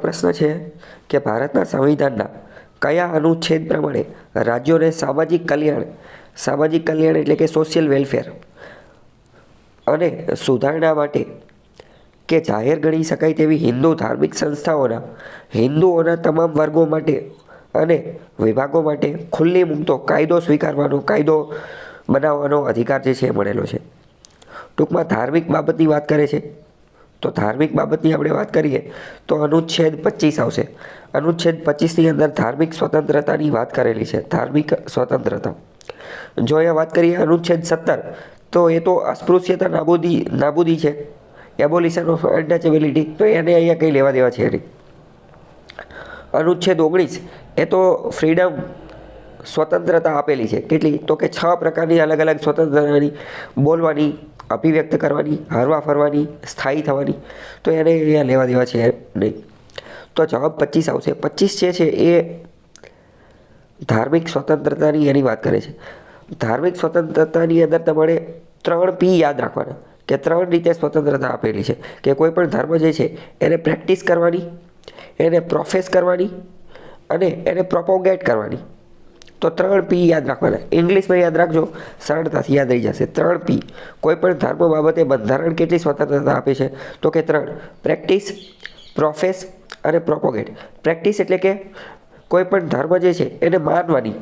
પ્રશ્ન છે કે ભારતના સંવિધાનના કયા અનુચ્છેદ પ્રમાણે રાજ્યોને સામાજિક કલ્યાણ એટલે કે સોશિયલ વેલફેર અને સુધારણા માટે કે જાહેર ગણી શકાય તેવી હિન્દુ ધાર્મિક સંસ્થાઓના હિન્દુઓના તમામ વર્ગો માટે અને વિભાગો માટે ખુલ્લી મૂકતો કાયદો સ્વીકારવાનો કાયદો બનાવવાનો અધિકાર જે છે મળેલો છે। ટૂંકમાં ધાર્મિક બાબતની વાત કરે છે તો ધાર્મિક બાબતની આપણે વાત કરીએ તો અનુચ્છેદ 25 આવશે। અનુચ્છેદ 25ની અંદર ધાર્મિક સ્વતંત્રતાની વાત કરેલી છે। ધાર્મિક સ્વતંત્રતા જો અહીંયા વાત કરીએ અનુચ્છેદ 17 તો એ તો અસ્પૃશ્યતા નાબૂદી છે, એબોલિશન ઓફ અનટચેબિલિટી, તો એને અહીંયા કંઈ લેવા દેવા છે નહીં। અનુચ્છેદ 19 એ તો ફ્રીડમ સ્વતંત્રતા આપેલી છે, કેટલી તો કે 6 પ્રકારની અલગ અલગ સ્વતંત્રતાની, બોલવાની, અભિવ્યક્ત કરવાની, હરવા ફરવાની, સ્થાયી થવાની, તો એને અહીંયા લેવા દેવા છે નહીં। તો જવાબ 25 આવશે। 25 જે છે એ ધાર્મિક સ્વતંત્રતાની એની વાત કરે છે। ધાર્મિક સ્વતંત્રતાની અંદર તમારે 3 P યાદ રાખવાના કે 3 રીતે સ્વતંત્રતા આપેલી છે કે કોઈ પણ ધર્મ જે છે એને પ્રેક્ટિસ કરવાની, એને પ્રોફેસ કરવાની અને એને પ્રોપોગેટ કરવાની। તો 3 P યાદ રાખવાના। ઇંગ્લિશમાં યાદ રાખજો, સરળતાથી યાદ રહી જશે। 3 P કોઈ પણ ધર્મ બાબતે બંધારણ કેટલી સ્વતંત્રતા આપે છે તો કે 3: પ્રેક્ટિસ, પ્રોફેસ અને પ્રોપોગેટ। પ્રેક્ટિસ એટલે કે કોઈ પણ ધર્મ જે છે એને માનવાની,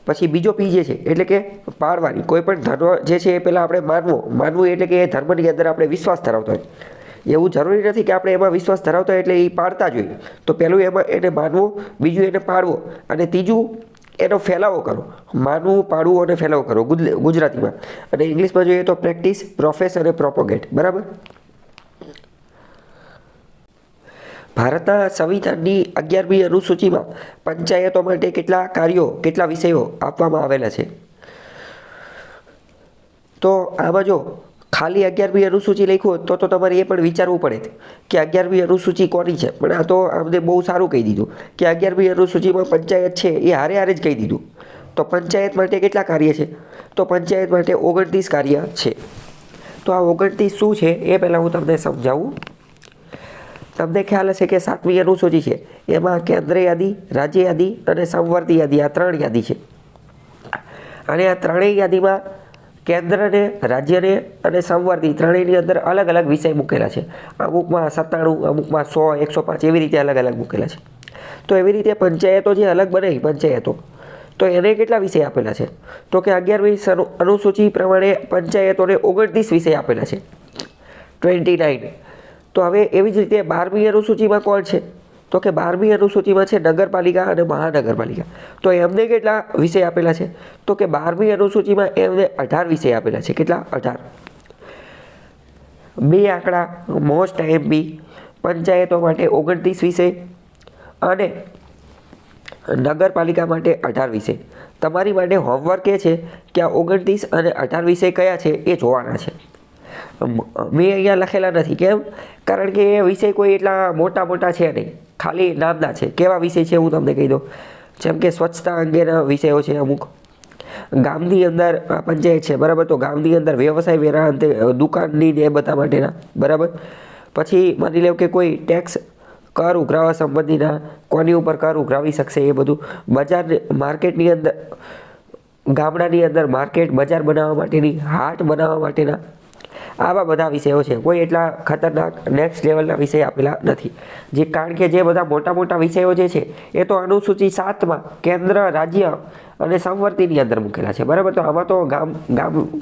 પછી બીજો P જે છે એટલે કે પાળવાની। કોઈ પણ ધર્મ જે છે એ પહેલાં આપણે માનવું એટલે કે એ ધર્મની અંદર આપણે વિશ્વાસ ધરાવતા હોય, એવું જરૂરી નથી કે આપણે એમાં વિશ્વાસ ધરાવતા હોય એટલે એ પાળતા જ હોય। તો પહેલું એમાં એને માનવું, બીજું એને પાળવો અને ત્રીજું એનો ફેલાવો કરો। માનવું, પાળવું અને ફેલાવો કરો ગુજરાતીમાં, અને ઇંગ્લિશમાં જોઈએ તો પ્રેક્ટિસ, પ્રોફેસ અને પ્રોપોગેટ। બરાબર। ભારતના સંવિધાનની 11મી અનુસૂચિમાં પંચાયતો માટે કેટલા કાર્યો, કેટલા વિષયો આપવામાં આવેલા છે? તો આમાં જો ખાલી 11મી અનુસૂચિ લખ્યું હોત તો તમારે એ પણ વિચારવું પડે કે 11મી અનુસૂચિ કોની છે, પણ આ તો અમને બહુ સારું કહી દીધું કે 11મી અનુસૂચિમાં પંચાયત છે એ હારે જ કહી દીધું। તો પંચાયત માટે કેટલા કાર્ય છે? તો પંચાયત માટે 29 કાર્ય છે। તો આ 29 શું છે એ પહેલાં હું તમને સમજાવું। તમને ખ્યાલ હશે કે 7મી અનુસૂચિ છે એમાં કેન્દ્ર યાદી, રાજ્ય યાદી અને સંવર્તી યાદી, આ 3 યાદી છે। અને આ ત્રણેય યાદીમાં કેન્દ્રને, રાજ્યને અને સંવર્તી ત્રણેયની અંદર અલગ અલગ વિષય મૂકેલા છે। અમુકમાં 97, અમુકમાં 100, 105 એવી રીતે અલગ અલગ મૂકેલા છે। તો એવી રીતે પંચાયતો જે અલગ બને પંચાયતો, તો એને કેટલા વિષય આપેલા છે? તો કે 11મી અનુસૂચિ પ્રમાણે પંચાયતોને 29 વિષય આપેલા છે, 29। તો હવે એવી જ રીતે 12મી અનુસૂચિમાં કોણ છે? તો કે 12મી અનુસૂચિમાં છે નગરપાલિકા અને મહાનગરપાલિકા। તો એમને કેટલા વિષય આપેલા છે? તો કે 12મી અનુસૂચિમાં એમને 18 વિષય આપેલા છે। કેટલા? 18। 2 આંકડા મોસ્ટ MP, પંચાયતો માટે 29 વિષય અને નગરપાલિકા માટે 18 વિષય। તમારી માટે હોમવર્ક એ છે કે આ 29 અને 18 વિષય કયા છે એ જોવાના છે। મેં અહીંયા લખેલા નથી, કેમ? કારણ કે એ વિષય કોઈ એટલા મોટા છે નહીં, ખાલી નામના છે। કેવા વિષય છે હું તમને કહી દઉં। જેમ કે સ્વચ્છતા અંગેના વિષયો છે અમુક, ગામની અંદર પંચાયત છે, બરાબર, તો ગામની અંદર વ્યવસાય વેરા અંતે દુકાનની ને એ બધા માટેના, બરાબર। પછી માની લો કે કોઈ ટેક્સ, કર ઉઘરાવા સંબંધીના, કોની ઉપર કર ઉઘરાવી શકશે એ બધું, બજાર, માર્કેટની અંદર, ગામડાની અંદર માર્કેટ, બજાર બનાવવા માટેની, હાટ બનાવવા માટેના, આવા બધા વિષયો છે। કોઈ એટલા ખતરનાક નેક્સ્ટ લેવલના વિષય આપેલા નથી, જે કારણ કે જે બધા મોટા વિષયો જે છે એ તો અનુસૂચિ 7માં કેન્દ્ર, રાજ્ય અને સંવર્તીની અંદર મૂકેલા છે, બરાબર। તો આમાં તો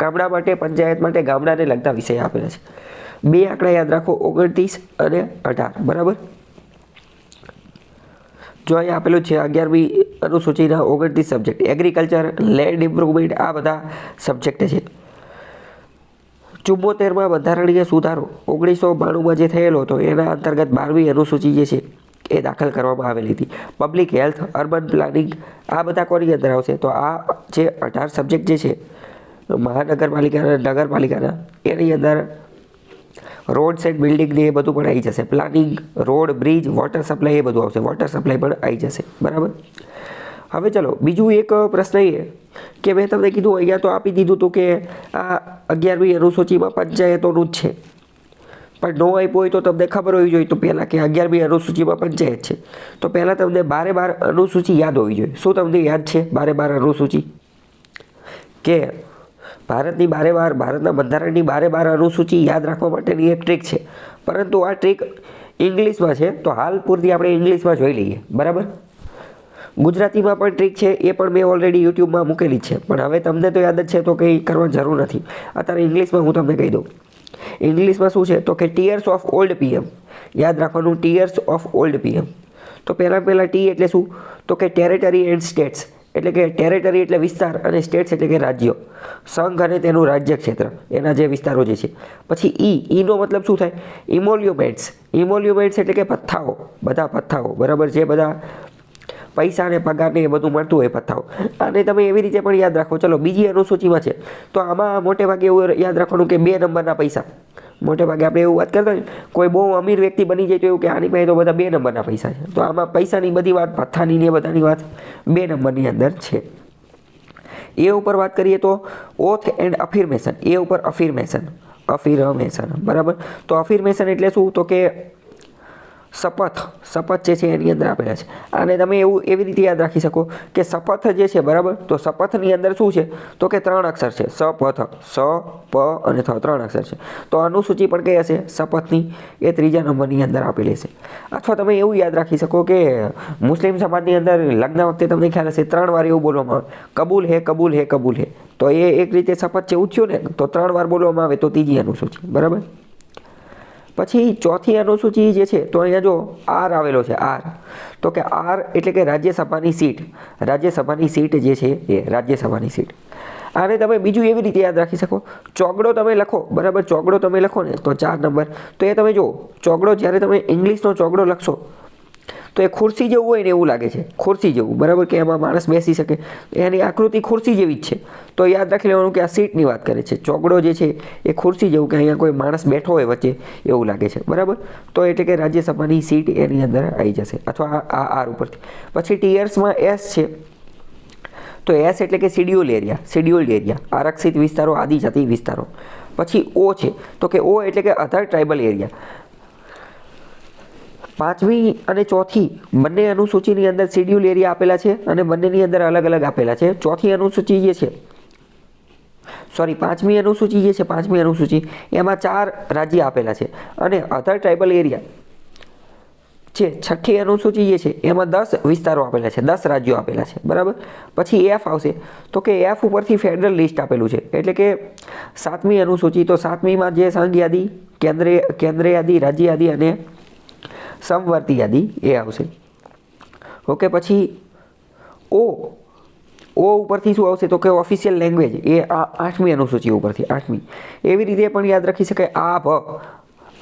ગામડા માટે, પંચાયત માટે ગામડાને લગતા વિષય આપેલા છે। 2 આંકડા યાદ રાખો, 29 અને 18, બરાબર। જો અહીંયા આપેલું છે 11મી અનુસૂચિના 29 સબ્જેક્ટ, એગ્રીકલ્ચર, લેન્ડ ઇમ્પ્રુવમેન્ટ, આ બધા સબ્જેક્ટ છે। 74માં બંધારણીય સુધારો 1992માં જે થયેલો હતો એના અંતર્ગત 12મી અનુસૂચિ જે છે એ દાખલ કરવામાં આવેલી હતી। પબ્લિક હેલ્થ, અર્બન પ્લાનિંગ, આ બધા કોની અંદર આવશે? તો આ જે 18 સબ્જેક્ટ જે છે મહાનગરપાલિકાના, નગરપાલિકાના, એની અંદર રોડ્સ એન્ડ બિલ્ડિંગ ને એ બધું પણ આવી જશે। Planning, road, bridge, water supply એ બધું આવશે, વોટર સપ્લાય પણ આવી જશે, બરાબર। હવે ચલો બીજું એક પ્રશ્ન એ કે મેં તમને કીધું અહીંયા તો આપી દીધું હતું કે આ 11મી અનુસૂચિમાં પંચાયતોનું જ છે, પણ ન આપ્યું હોય તો તમને ખબર હોવી જોઈએ તો પહેલાં કે 11મી અનુસૂચિમાં પંચાયત છે, તો પહેલાં તમને 12 અનુસૂચિ યાદ હોવી જોઈએ. શું તમને યાદ છે 12 અનુસૂચિ? કે ભારતની 12 ભારતના બંધારણની 12 અનુસૂચિ યાદ રાખવા માટેની એક ટ્રીક છે, પરંતુ આ ટ્રીક ઇંગ્લિશમાં છે, તો હાલ પૂરતી આપણે ઇંગ્લિશમાં જોઈ લઈએ. બરાબર. ગુજરાતીમાં પણ ટ્રીક છે, એ પણ મેં ઓલરેડી યુટ્યુબમાં મૂકેલી જ છે, પણ હવે તમને તો યાદ જ છે તો કંઈ કરવાની જરૂર નથી. અત્યારે ઇંગ્લિશમાં હું તમને કહી દઉં. ઇંગ્લિશમાં શું છે તો કે ટીયર્સ ઓફ ઓલ્ડ પીએમ. યાદ રાખવાનું, ટીયર્સ ઓફ ઓલ્ડ પીએમ. તો પહેલાં ટી એટલે શું તો કે ટેરેટરી એન્ડ સ્ટેટ્સ, એટલે કે ટેરેટરી એટલે વિસ્તાર અને સ્ટેટ્સ એટલે કે રાજ્યો, સંઘ અને તેનું રાજ્ય ક્ષેત્ર, એના જે વિસ્તારો જે છે. પછી ઈનો મતલબ શું થાય? ઇમોલ્યુમેન્ટ્સ. ઇમોલ્યુમેન્ટ્સ એટલે કે ભથ્થાઓ, બધા ભથ્થાઓ. બરાબર. જે બધા પૈસા અને પગારને એ બધું મળતું હોય ભથ્થાઓ. અને તમે એવી રીતે પણ યાદ રાખો. ચલો બીજી અનુસૂચિમાં છે, તો આમાં મોટે ભાગે એવું યાદ રાખવાનું કે 2 નંબરના પૈસા. મોટે ભાગે આપણે એવું વાત કરતા હોય, કોઈ બહુ અમીર વ્યક્તિ બની જાય તો એવું કે આની પાસે તો બધા 2 નંબરના પૈસા છે. તો આમાં પૈસાની બધી વાત, ભથ્થાની ને બધાની વાત 2 નંબરની અંદર છે. એ ઉપર વાત કરીએ તો ઓથ એન્ડ અફિર્મેશન. એ ઉપર અફિર્મેશન. બરાબર. તો અફિર્મેશન એટલે શું તો કે શપથ જે છે એની અંદર આપેલા છે. અને તમે એવી રીતે યાદ રાખી શકો કે શપથ જે છે, બરાબર, તો શપથની અંદર શું છે તો કે 3 અક્ષર છે. શપથ, સ, પ અને થ, 3 અક્ષર છે. તો અનુસૂચિ પણ કઈ હશે? શપથની. એ 3જા નંબરની અંદર આપેલી છે. અથવા તમે એવું યાદ રાખી શકો કે મુસ્લિમ સમાજની અંદર લગ્ન વખતે તમને ખ્યાલ હશે 3 વાર એવું બોલવામાં આવે, કબૂલ હે, કબૂલ હે, કબૂલ હે. તો એ એક રીતે શપથ જેવું થયું ને, તો 3 વાર બોલવામાં આવે તો 3જી અનુસૂચિ. બરાબર. પછી 4થી અનુસૂચિ જે છે, તો અહીંયા જો આર આવેલો છે. આર તો કે આર એટલે કે રાજ્યસભાની સીટ. રાજ્યસભાની સીટ જે છે એ રાજ્યસભાની સીટ. આને તમે બીજું એવી રીતે યાદ રાખી શકો, ચોગડો તમે લખો. બરાબર. ચોગડો તમે લખો ને તો 4 નંબર. તો એ તમે જો ચોગડો, જ્યારે તમે ઇંગ્લિશનો ચોગડો લખશો તો એ ખુરશી જેવું હોય ને એવું લાગે છે. ખુરશી જેવું. બરાબર. કે એમાં માણસ બેસી શકે, એની આકૃતિ ખુરશી જેવી જ છે. તો યાદ રાખી લેવાનું કે આ સીટની વાત કરે છે. ચોગડો જે છે એ ખુરશી જેવું, કે અહીંયા કોઈ માણસ બેઠો હોય વચ્ચે એવું લાગે છે. બરાબર. તો એટલે કે રાજ્યસભાની સીટ એની અંદર આવી જશે, અથવા આ આર ઉપરથી. પછી ટીયર્સમાં એસ છે, તો એસ એટલે કે શિડ્યુલ એરિયા. શિડ્યુલ્ડ એરિયા, આરક્ષિત વિસ્તારો, આદિજાતિ વિસ્તારો. પછી ઓ છે, તો કે ઓ એટલે કે અધર ટ્રાઇબલ એરિયા. 5મી અને 4થી બંને અનુસૂચિની અંદર શિડ્યુલ એરિયા આપેલા છે, અને બંનેની અંદર અલગ અલગ આપેલા છે. 4થી અનુસૂચિ જે છે, 5મી અનુસૂચિ જે છે, 5મી અનુસૂચિ એમાં 4 રાજ્ય આપેલા છે, અને અધર ટ્રાઇબલ એરિયા છે 6ઠ્ઠી અનુસૂચિ જે છે એમાં 10 વિસ્તારો આપેલા છે, 10 રાજ્યો આપેલા છે. બરાબર. પછી એફ આવશે, તો કે એફ ઉપરથી ફેડરલ લિસ્ટ આપેલું છે. એટલે કે 7મી અનુસૂચિ, તો 7મીમાં જે સંઘ યાદી, કેન્દ્ર યાદી, રાજ્ય યાદી અને સમવર્તી યાદી એ આવશે. ઓકે. પછી ઓ ઉપરથી શું આવશે તો કે ઓફિશિયલ લેંગ્વેજ, એ 8મી અનુસૂચિ ઉપરથી. 8મી. એવી રીતે પણ યાદ રાખી શકાય.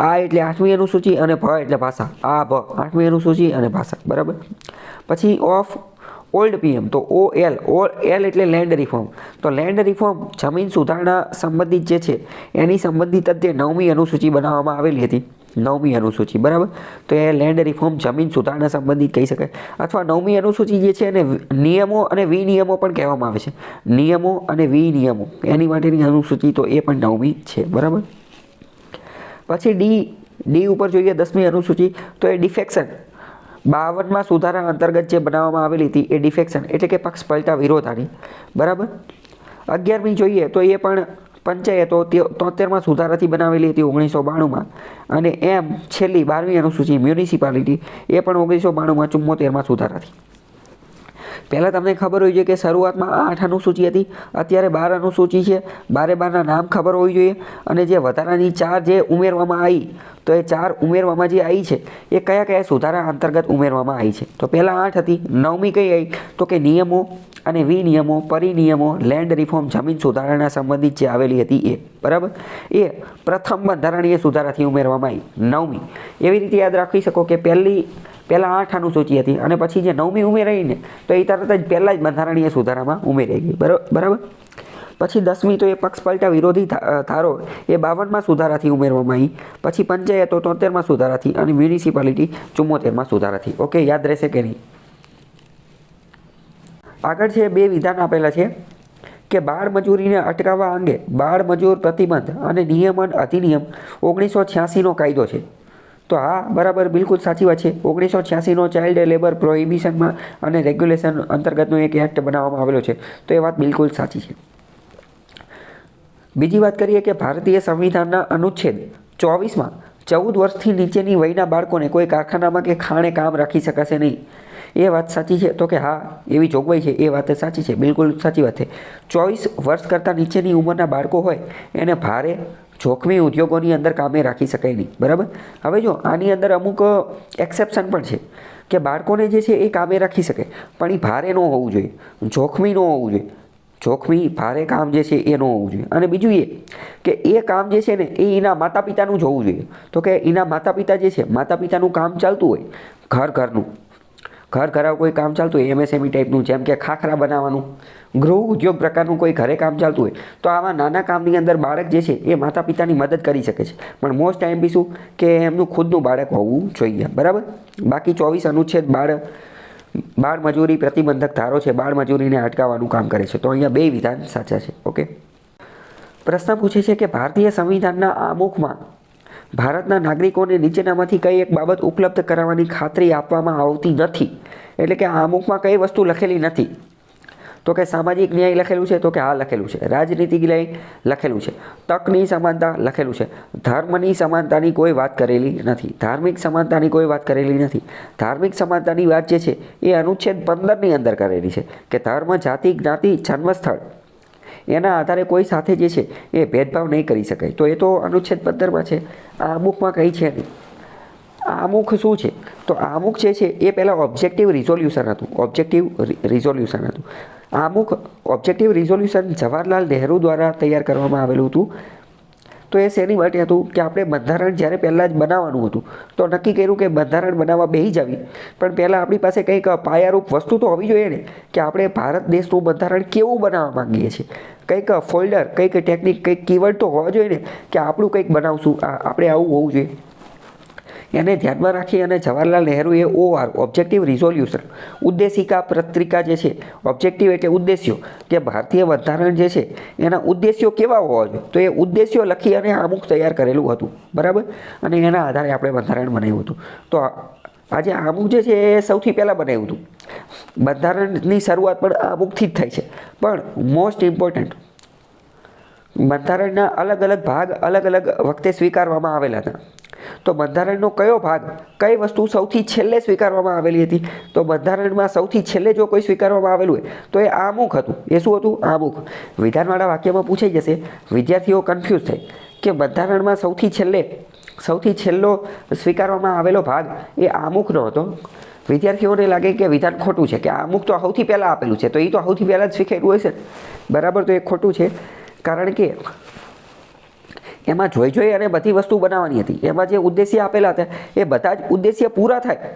આ એટલે 8મી અનુસૂચિ, અને ભ એટલે ભાષા. આ ભ 8મી અનુસૂચિ અને ભાષા. બરાબર. પછી ઓફ ઓલ્ડ પીએમ, તો એલ એટલે લેન્ડ રિફોર્મ. તો લેન્ડ રિફોર્મ, જમીન સુધારણા સંબંધિત જે છે એની સંબંધિત જ 9મી અનુસૂચિ બનાવવામાં આવેલી હતી. 9મી અનુસૂચિ. બરાબર. તો એ લેન્ડ રિફોર્મ, જમીન સુધારણા સંબંધિત કહી શકાય. અથવા 9મી અનુસૂચિ જે છે એને નિયમો અને વિનિયમો પણ કહેવામાં આવે છે. નિયમો અને વિનિયમો એની માટેની અનુસૂચિ, તો એ પણ 9મી છે. બરાબર. પછી ડી ઉપર જોઈએ 10મી અનુસૂચિ, તો એ ડિફેક્શન. 52માં સુધારા અંતર્ગત જે બનાવવામાં આવેલી હતી એ ડિફેક્શન, એટલે કે પક્ષ પલટા વિરોધાની. બરાબર. 11મી જોઈએ તો એ પણ પંચાયતો 73માં સુધારાથી બનાવેલી હતી 1992માં. અને એમ છેલ્લી 12મી અનુસૂચિ મ્યુનિસિપાલિટી, એ પણ 1992માં 74માં સુધારાથી. પહેલાં તમને ખબર હોવી જોઈએ કે શરૂઆતમાં 8 અનુસૂચિ હતી, અત્યારે 12 અનુસૂચિ છે. 12ના નામ ખબર હોવી જોઈએ. અને જે વધારાની 4 જે ઉમેરવામાં આવી, તો એ 4 ઉમેરવામાં જે આવી છે એ કયા કયા સુધારા અંતર્ગત ઉમેરવામાં આવી છે. તો પહેલાં 8 હતી, 9મી કઈ આવી તો કે નિયમો અને વિનિયમો, પરિનિયમો, લેન્ડ રિફોર્મ, જમીન સુધારણા સંબંધિત જે આવેલી હતી એ. બરાબર. એ પ્રથમ બંધારણીય સુધારાથી ઉમેરવામાં આવી. 9મી. એવી રીતે યાદ રાખી શકો કે પહેલાં 8 અનુસૂચિ હતી, અને પછી જે 9મી ઉમેરાઈ ને, તો એ તરત જ પહેલાં જ બંધારણીય સુધારામાં ઉમેરાઈ ગઈ. બરાબર. પછી 10મી, તો એ પક્ષ પલટા વિરોધી ધારો એ 52માં સુધારાથી ઉમેરવામાં આવી. પછી પંચાયતો 73માં સુધારાથી, અને મ્યુનિસિપાલિટી 74માં સુધારાથી. ઓકે. યાદ રહેશે કે નહીં? આગળ છે 2 વિધાન આપેલા છે કે બાળ મજૂરીને અટકાવવા અંગે બાળ મજૂર પ્રતિબંધ અને નિયમન અધિનિયમ 1986નો કાયદો છે. તો હા, બરાબર, બિલકુલ સાચી વાત છે. 1986નો ચાઇલ્ડ લેબર પ્રોહિબિશનમાં અને રેગ્યુલેશન અંતર્ગતનો એક એક્ટ બનાવવામાં આવેલો છે. તો એ વાત બિલકુલ સાચી છે. બીજી વાત કરીએ કે ભારતીય સંવિધાનના અનુચ્છેદ 24માં 14 વર્ષથી નીચેની વયના બાળકોને કોઈ કારખાનામાં કે ખાણે કામ રાખી શકાશે નહીં. એ વાત સાચી છે? તો કે હા, એવી જોગવાઈ છે. એ વાત સાચી છે, બિલકુલ સાચી વાત છે. 24 વર્ષ કરતાં નીચેની ઉંમરના બાળકો હોય એને ભારે જોખમી ઉદ્યોગોની અંદર કામે રાખી શકાય નહીં. બરાબર. હવે જો આની અંદર અમુક એક્સેપ્શન પણ છે કે બાળકોને જે છે એ કામે રાખી શકે, પણ એ ભારે ન હોવું જોઈએ, જોખમી ન હોવું જોઈએ. જોખમી ભારે કામ જે છે એ ન હોવું જોઈએ. અને બીજું એ કે એ કામ જે છે ને એ એના માતા પિતાનું જ હોવું જોઈએ. તો કે એના માતા પિતા જે છે, માતા પિતાનું કામ ચાલતું હોય, ઘર ઘરાવ કોઈ કામ ચાલતું હોય, MSME ટાઈપનું, જેમ કે ખાખરા બનાવવાનું, ગૃહ ઉદ્યોગ પ્રકારનું કોઈ ઘરે કામ ચાલતું હોય, તો આવા નાના કામની અંદર બાળક જે છે એ માતા પિતાની મદદ કરી શકે છે. પણ મોસ્ટ ટાઈમ બી શું કે એમનું ખુદનું બાળક હોવું જોઈએ. બરાબર. બાકી 24 અનુચ્છેદ બાળ મજૂરી પ્રતિબંધક ધારો છે, બાળ મજૂરીને અટકાવવાનું કામ કરે છે. તો અહીંયા બે વિધાન સાચા છે. ઓકે. પ્રશ્ન પૂછે છે કે ભારતીય સંવિધાનના આમુખમાં ભારતના નાગરિકોને નીચેનામાંથી કઈ એક બાબત ઉપલબ્ધ કરાવવાની ખાતરી આપવામાં આવતી નથી. એટલે કે આમુખમાં કઈ વસ્તુ લખેલી નથી. તો કે સામાજિક ન્યાય લખેલું છે? તો કે હા, લખેલું છે. રાજનીતિક ન્યાય લખેલું છે. તકની સમાનતા લખેલું છે. ધર્મની સમાનતાની કોઈ વાત કરેલી નથી. ધાર્મિક સમાનતાની કોઈ વાત કરેલી નથી. ધાર્મિક સમાનતાની વાત જે છે એ અનુચ્છેદ 15ની અંદર કરેલી છે કે ધર્મ, જાતિ, જ્ઞાતિ, જન્મસ્થળ એના આધારે કોઈ સાથે જે છે એ ભેદભાવ નહીં કરી શકાય. તો એ તો અનુચ્છેદ 15માં છે. આ અમુકમાં કંઈ છે નહીં. આમુખ શું છે? તો આમુખ જે છે એ પહેલાં ઓબ્જેક્ટિવ રિઝોલ્યુશન હતું. આમુખ ઓબ્જેક્ટિવ રિઝોલ્યુશન જવાહરલાલ નહેરુ દ્વારા તૈયાર કરવામાં આવેલું હતું. તો એ શેની માટે હતું કે આપણે બંધારણ જ્યારે પહેલાં જ બનાવવાનું હતું તો નક્કી કર્યું કે બંધારણ બનાવવા બેસી જ આવી, પણ પહેલાં આપણી પાસે કંઈક પાયારૂપ વસ્તુ તો હોવી જોઈએ ને કે આપણે ભારત દેશનું બંધારણ કેવું બનાવવા માંગીએ છીએ. કંઈક ફોલ્ડર, કંઈક ટેકનિક, કંઈક કીવર્ડ તો હોવા જોઈએ ને કે આપણું કંઈક બનાવશું, આપણે આવું હોવું જોઈએ. એને ધ્યાનમાં રાખી અને જવાહરલાલ નહેરુએ OR ઓબ્જેક્ટિવ રિઝોલ્યુશન ઉદ્દેશિકા પત્રિકા જે છે, ઓબ્જેક્ટિવ એટલે ઉદ્દેશ્યો, કે ભારતીય બંધારણ જે છે એના ઉદ્દેશ્યો કેવા હોવા જોઈએ, તો એ ઉદ્દેશ્યો લખી અને આમુખ તૈયાર કરેલું હતું. બરાબર. અને એના આધારે આપણે બંધારણ બનાવ્યું હતું. તો આજે આમુખ જે છે એ સૌથી પહેલાં બનાવ્યું હતું. બંધારણની શરૂઆત પણ આમુખથી જ થાય છે. પણ મોસ્ટ ઇમ્પોર્ટન્ટ, બંધારણના અલગ અલગ ભાગ અલગ અલગ વખતે સ્વીકારવામાં આવેલા હતા. તો બંધારણનો કયો ભાગ, કઈ વસ્તુ સૌથી છેલ્લે સ્વીકારવામાં આવેલી હતી? તો બંધારણમાં સૌથી છેલ્લે જો કોઈ સ્વીકારવામાં આવેલું હોય તો એ આમુખ હતું. એ શું હતું? આમુખ. વિધાનવાળા વાક્યમાં પૂછાઈ જશે, વિદ્યાર્થીઓ કન્ફ્યુઝ થાય કે બંધારણમાં સૌથી છેલ્લો સ્વીકારવામાં આવેલો ભાગ એ આમુખનો હતો. વિદ્યાર્થીઓને લાગે કે વિધાન ખોટું છે, કે આમુખ તો સૌથી પહેલાં આપેલું છે, તો એ તો સૌથી પહેલાં જ સ્વીકાર્યું હશે. બરાબર. તો એ ખોટું છે, કારણ કે એમાં જોઈ અને બધી વસ્તુ બનાવવાની હતી. એમાં જે ઉદ્દેશ્ય આપેલા હતા એ બધા જ ઉદ્દેશ્ય પૂરા થાય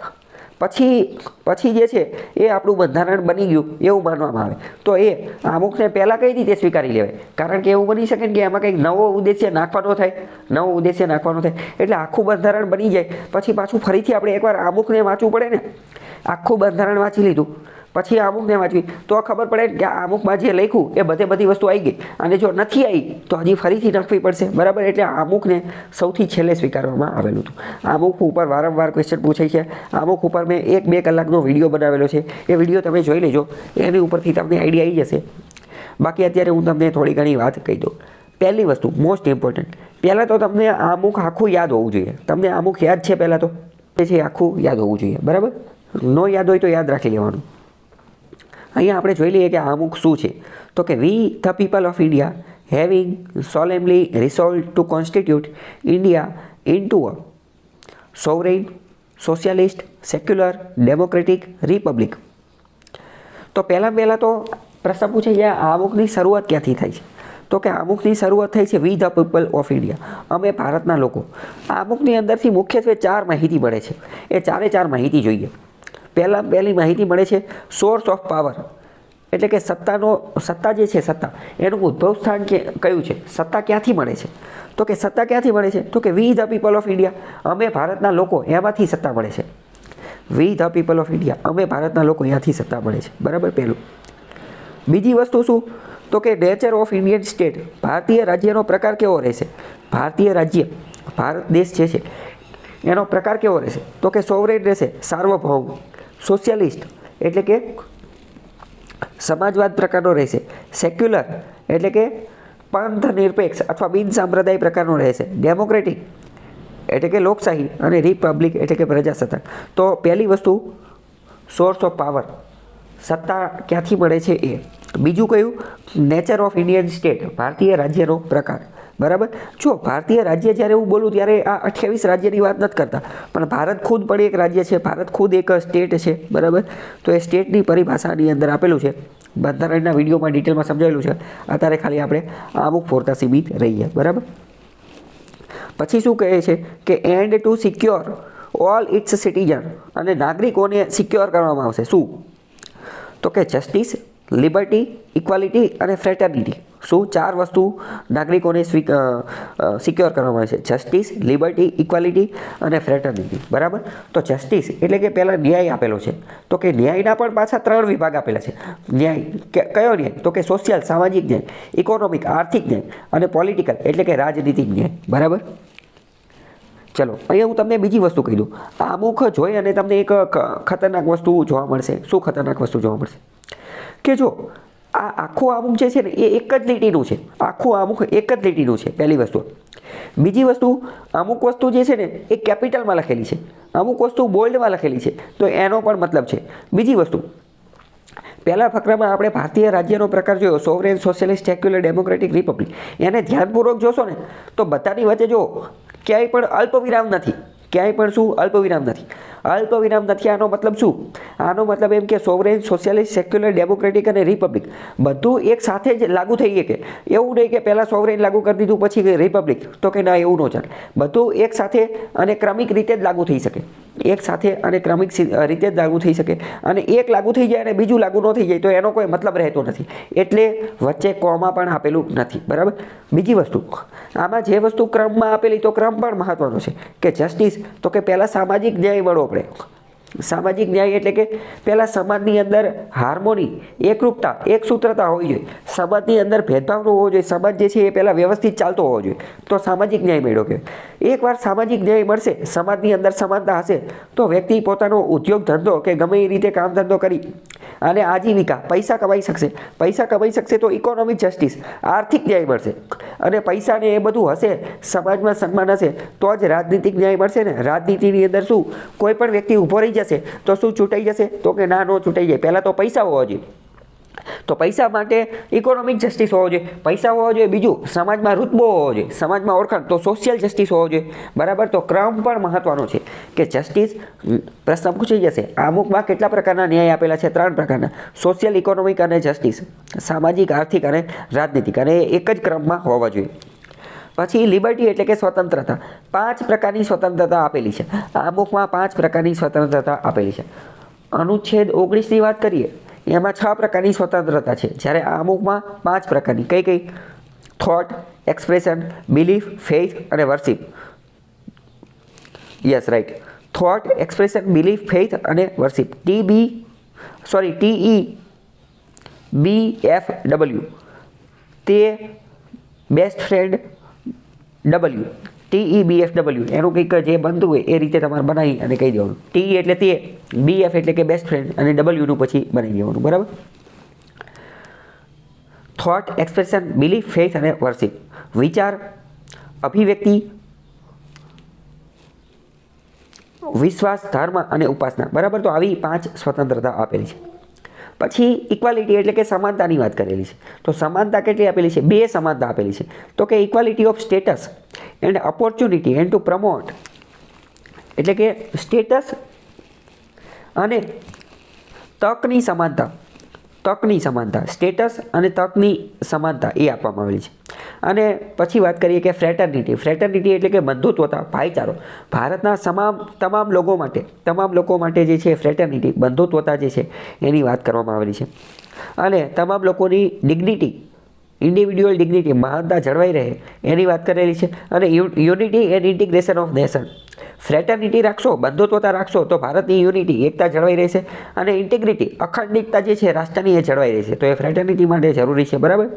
પછી જે છે એ આપણું બંધારણ બની ગયું એવું માનવામાં આવે. તો એ આમુખને પહેલાં કઈ રીતે સ્વીકારી લેવાય? કારણ કે એવું બની શકે કે એમાં કંઈક નવો ઉદ્દેશ્ય નાખવાનો થાય, એટલે આખું બંધારણ બની જાય પછી પાછું ફરીથી આપણે એકવાર આમુખને વાંચવું પડે ને. આખું બંધારણ વાંચી લીધું પછી આમુખને વાંચવી તો ખબર પડે કે આમુખમાં જે લખ્યું એ બધી વસ્તુ આવી ગઈ, અને જો નથી આવી તો હજી ફરીથી નાખવી પડશે. બરાબર. એટલે આમુખને સૌથી છેલ્લે સ્વીકારવામાં આવેલું હતું. આમુખ ઉપર વારંવાર ક્વેશ્ચન પૂછાય છે. આમુખ ઉપર મેં 1-2 કલાકનો વિડીયો બનાવેલો છે, એ વિડીયો તમે જોઈ લેજો, એની ઉપરથી તમને આઈડિયા આવી જશે. બાકી અત્યારે હું તમને થોડી ઘણી વાત કહી દઉં. પહેલી વસ્તુ મોસ્ટ ઇમ્પોર્ટન્ટ, પહેલાં તો તમને આમુખ આખું યાદ હોવું જોઈએ. તમને આમુખ યાદ છે? પહેલાં તો એ છે આખું યાદ હોવું જોઈએ. બરાબર. નો યાદ હોય તો યાદ રાખી લેવાનું. અહીંયા આપણે જોઈ લઈએ કે આમુખ શું છે. તો કે we the people of India having solemnly resolved to constitute India into a sovereign, socialist, secular, democratic republic. તો પહેલાં તો પ્રશ્ન પૂછે છે આમુખની શરૂઆત ક્યાંથી થાય છે? તો કે આમુખની શરૂઆત થઈ છે વી ધ પીપલ ઓફ ઇન્ડિયા, અમે ભારતના લોકો. આમુખની અંદરથી મુખ્યત્વે 4 માહિતી મળે છે. એ 4 માહિતી જોઈએ. પહેલી માહિતી મળે છે સોર્સ ઓફ પાવર, એટલે કે સત્તા જે છે, સત્તા એનું ઉદ્ભવ સ્થાન કયું છે? સત્તા ક્યાંથી મળે છે? તો કે સત્તા ક્યાંથી મળે છે? તો કે we the people of India, અમે ભારતના લોકો, એમાંથી સત્તા મળે છે. વી ધ પીપલ ઓફ ઇન્ડિયા, અમે ભારતના લોકો, ત્યાંથી સત્તા મળે છે. બરાબર. પહેલું. બીજી વસ્તુ શું? તો કે નેચર ઓફ ઇન્ડિયન સ્ટેટ, ભારતીય રાજ્યનો પ્રકાર કેવો રહેશે? ભારતીય રાજ્ય, ભારત દેશ જે છે એનો પ્રકાર કેવો રહેશે? તો કે સોવરેન રહેશે, સાર્વભૌમ, સોશિયલિસ્ટ એટલે કે સમાજવાદ પ્રકારનો રહેશે, સેક્યુલર એટલે કે પંથ નિરપેક્ષ અથવા બિન સાંપ્રદાય પ્રકારનો રહેશે, ડેમોક્રેટિક એટલે કે લોકશાહી અને રિપબ્લિક એટલે કે પ્રજાસત્તાક. તો પહેલી વસ્તુ સોર્સ ઓફ પાવર, સત્તા ક્યાંથી મળે છે એ. બીજું કયું? નેચર ઓફ ઇન્ડિયન સ્ટેટ, ભારતીય રાજ્યનો પ્રકાર. બરાબર. જો ભારતીય રાજ્ય જ્યારે હું બોલું ત્યારે આ 28 રાજ્યની વાત નથી કરતા, પણ ભારત ખુદ પણ એક રાજ્ય છે, ભારત ખુદ એક સ્ટેટ છે. બરાબર. તો એ સ્ટેટની પરિભાષાની અંદર આપેલું છે, બંધારણના વિડીયોમાં ડિટેલમાં સમજાવેલું છે. અત્યારે ખાલી આપણે અમુક પૂરતા સીમિત રહીએ. બરાબર. પછી શું કહે છે કે and to secure all its citizen, અને નાગરિકોને સિક્યોર કરવામાં આવશે. શું? તો કે જસ્ટિસ, લિબર્ટી, ઇક્વાલિટી અને ફ્રેટર્નિટી. શું? 4 વસ્તુ નાગરિકોને સિક્યોર કરવામાં આવે છે: જસ્ટિસ, લિબર્ટી, ઇક્વાલિટી અને ફ્રેટર્નિટી. બરાબર. તો જસ્ટિસ એટલે કે પહેલાં ન્યાય આપેલો છે. તો કે ન્યાયના પણ પાછા 3 વિભાગ આપેલા છે. ન્યાય કયો ન્યાય? તો કે સોશિયલ, સામાજિક ન્યાય, ઇકોનોમિક, આર્થિક ન્યાય અને પોલિટિકલ એટલે કે રાજનીતિક ન્યાય. બરાબર. ચલો, અહીંયા હું તમને બીજી વસ્તુ કહી દઉં. આમુખ જોઈ અને તમને એક ખતરનાક વસ્તુ જોવા મળશે. શું ખતરનાક વસ્તુ જોવા મળશે? કે જો આ આખું આમુખ જે છે ને એ એક જ લીટીનું છે. આખું આમુખ એક જ લીટીનું છે, પહેલી વસ્તુ. બીજી વસ્તુ, અમુક વસ્તુ જે છે ને એ કેપિટલમાં લખેલી છે, અમુક વસ્તુ બોલ્ડમાં લખેલી છે. તો એનો પણ મતલબ છે. બીજી વસ્તુ, પહેલા ફકરામાં આપણે ભારતીય રાજ્યનો પ્રકાર જોયો, sovereign, socialist, secular, democratic, Republic. એને ધ્યાનપૂર્વક જોશો ને તો બધાની વચ્ચે જો ક્યાંય પણ અલ્પવિરામ નથી. ક્યાંય પણ શું? અલ્પવિરામ નથી. અલ્પવિરામ નથી. આનો મતલબ શું? આનો મતલબ એમ કે સોવરેન, સોશિયલિસ્ટ, સેક્યુલર, ડેમોક્રેટિક અને રિપબ્લિક બધું એક સાથે જ લાગુ થઈ શકે. એવું નહીં કે પહેલાં સોવરેન લાગુ કરી દીધું પછી રિપબ્લિક. તો કે ના, એવું ન ચાલે. બધું એક સાથે અને ક્રમિક રીતે જ લાગુ થઈ શકે. એક સાથે અને ક્રમિક રીતે જ લાગુ થઈ શકે. અને એક લાગુ થઈ જાય અને બીજું લાગુ ન થઈ જાય તો એનો કોઈ મતલબ રહેતો નથી. એટલે વચ્ચે કોમા પણ આપેલું નથી. બરાબર. બીજી વસ્તુ, આમાં જે વસ્તુ ક્રમમાં આપેલી તો ક્રમ પણ મહત્વનો છે. કે જસ્ટિસ, તો કે પહેલાં સામાજિક ન્યાય મળવો પડે. સામાજિક ન્યાય એટલે કે પહેલાં સમાજની અંદર હાર્મોની, એકરૂપતા, એકસૂત્રતા હોવી જોઈએ. સમાજની અંદર ભેદભાવ ન હોવો જોઈએ. સમાજ જે છે એ પહેલાં વ્યવસ્થિત ચાલતો હોવો જોઈએ. તો સામાજિક ન્યાય મળ્યો. કે એકવાર સામાજિક ન્યાય મળશે, સમાજની અંદર સમાનતા હશે, તો વ્યક્તિ પોતાનો ઉદ્યોગ ધંધો કે ગમે એ રીતે કામ ધંધો કરી અને આજીવિકા, પૈસા કમાઈ શકશે. પૈસા કમાઈ શકશે તો ઇકોનોમિક જસ્ટિસ, આર્થિક ન્યાય મળશે. અને પૈસાને એ બધું હશે, સમાજમાં સન્માન હશે, તો જ રાજનીતિક ન્યાય મળશે ને. રાજનીતિની અંદર શું? કોઈ પણ વ્યક્તિ ઊભો રહી જશે તો શું ચૂંટાઈ જશે? તો કે ના, નો ચૂંટાઈ જાય. પહેલાં તો પૈસા હોવા જોઈએ. તો પૈસા માટે ઇકોનોમિક જસ્ટિસ હોવો જોઈએ, પૈસા હોવો જોઈએ. બીજું, સમાજમાં રૂતબો હોવો જોઈએ, સમાજમાં ઓળખાણ, તો સોશિયલ જસ્ટિસ હોવો જોઈએ. બરાબર. તો ક્રમ પણ મહત્વનો છે. કે જસ્ટિસ, પ્રશ્ન પૂછી જશે આમુખમાં કેટલા પ્રકારના ન્યાય આપેલા છે? 3 પ્રકારના: સોશિયલ, ઇકોનોમિક અને જસ્ટિસ, સામાજિક, આર્થિક અને રાજનીતિક. અને એક જ ક્રમમાં હોવા જોઈએ. પછી લિબર્ટી એટલે કે સ્વતંત્રતા. 5 પ્રકારની સ્વતંત્રતા આપેલી છે આમુખમાં. 5 પ્રકારની સ્વતંત્રતા આપેલી છે. અનુચ્છેદ 19ની વાત કરીએ એમાં 6 પ્રકારની સ્વતંત્રતા છે, જ્યારે આમુખમાં 5 પ્રકારની. કઈ કઈ? થોટ, એક્સપ્રેશન, બિલીફ, ફેઇથ અને worship. Yes, right. Thought, expression, belief, faith અને વર્શિપ. TEBFW. તે બેસ્ટ ફ્રેન્ડ W. TEBFW એનું કંઈક જે બનતું હોય એ રીતે તમારે બનાવી અને કહી દેવાનું. TE એટલે તે, BF એટલે કે બેસ્ટ ફ્રેન્ડ અને Wનું પછી બનાવી દેવાનું. બરાબર. થોટ, એક્સપ્રેશન, બિલીફ, ફેથ અને વર્શિપ. વિચાર, અભિવ્યક્તિ, વિશ્વાસ, ધર્મ અને ઉપાસના. બરાબર. તો આવી 5 સ્વતંત્રતા આપેલી છે. પછી ઇક્વાલિટી એટલે કે સમાનતાની વાત કરેલી છે. તો સમાનતા કેટલી આપેલી છે? 2 સમાનતા આપેલી છે. તો કે equality of status and opportunity and two promote, એટલે કે સ્ટેટસ અને તકની સમાનતા. તકની સમાનતા, સ્ટેટસ અને તકની સમાનતા એ આપવામાં આવેલી છે. અને પછી વાત કરીએ કે ફ્રેટર્નિટી. ફ્રેટર્નિટી એટલે કે બંધુત્વતા, ભાઈચારો. ભારતના તમામ લોકો માટે જે છે ફ્રેટર્નિટી, બંધુત્વતા જે છે એની વાત કરવામાં આવેલી છે. અને તમામ લોકોની ડિગ્નિટી, ઇન્ડિવિડ્યુઅલ ડિગ્નિટી, મહાનતા જળવાઈ રહે એની વાત કરેલી છે. અને unity and integration of nation. Fraternity રાખશો, બંધુત્વતા રાખશો તો ભારતની યુનિટી એકતા જળવાઈ રહેશે અને ઇન્ટિગ્રિટી અખંડિતતા જે છે રાષ્ટ્રની એ જળવાઈ રહેશે. તો એ ફ્રેટર્નિટી માટે જરૂરી છે. બરાબર.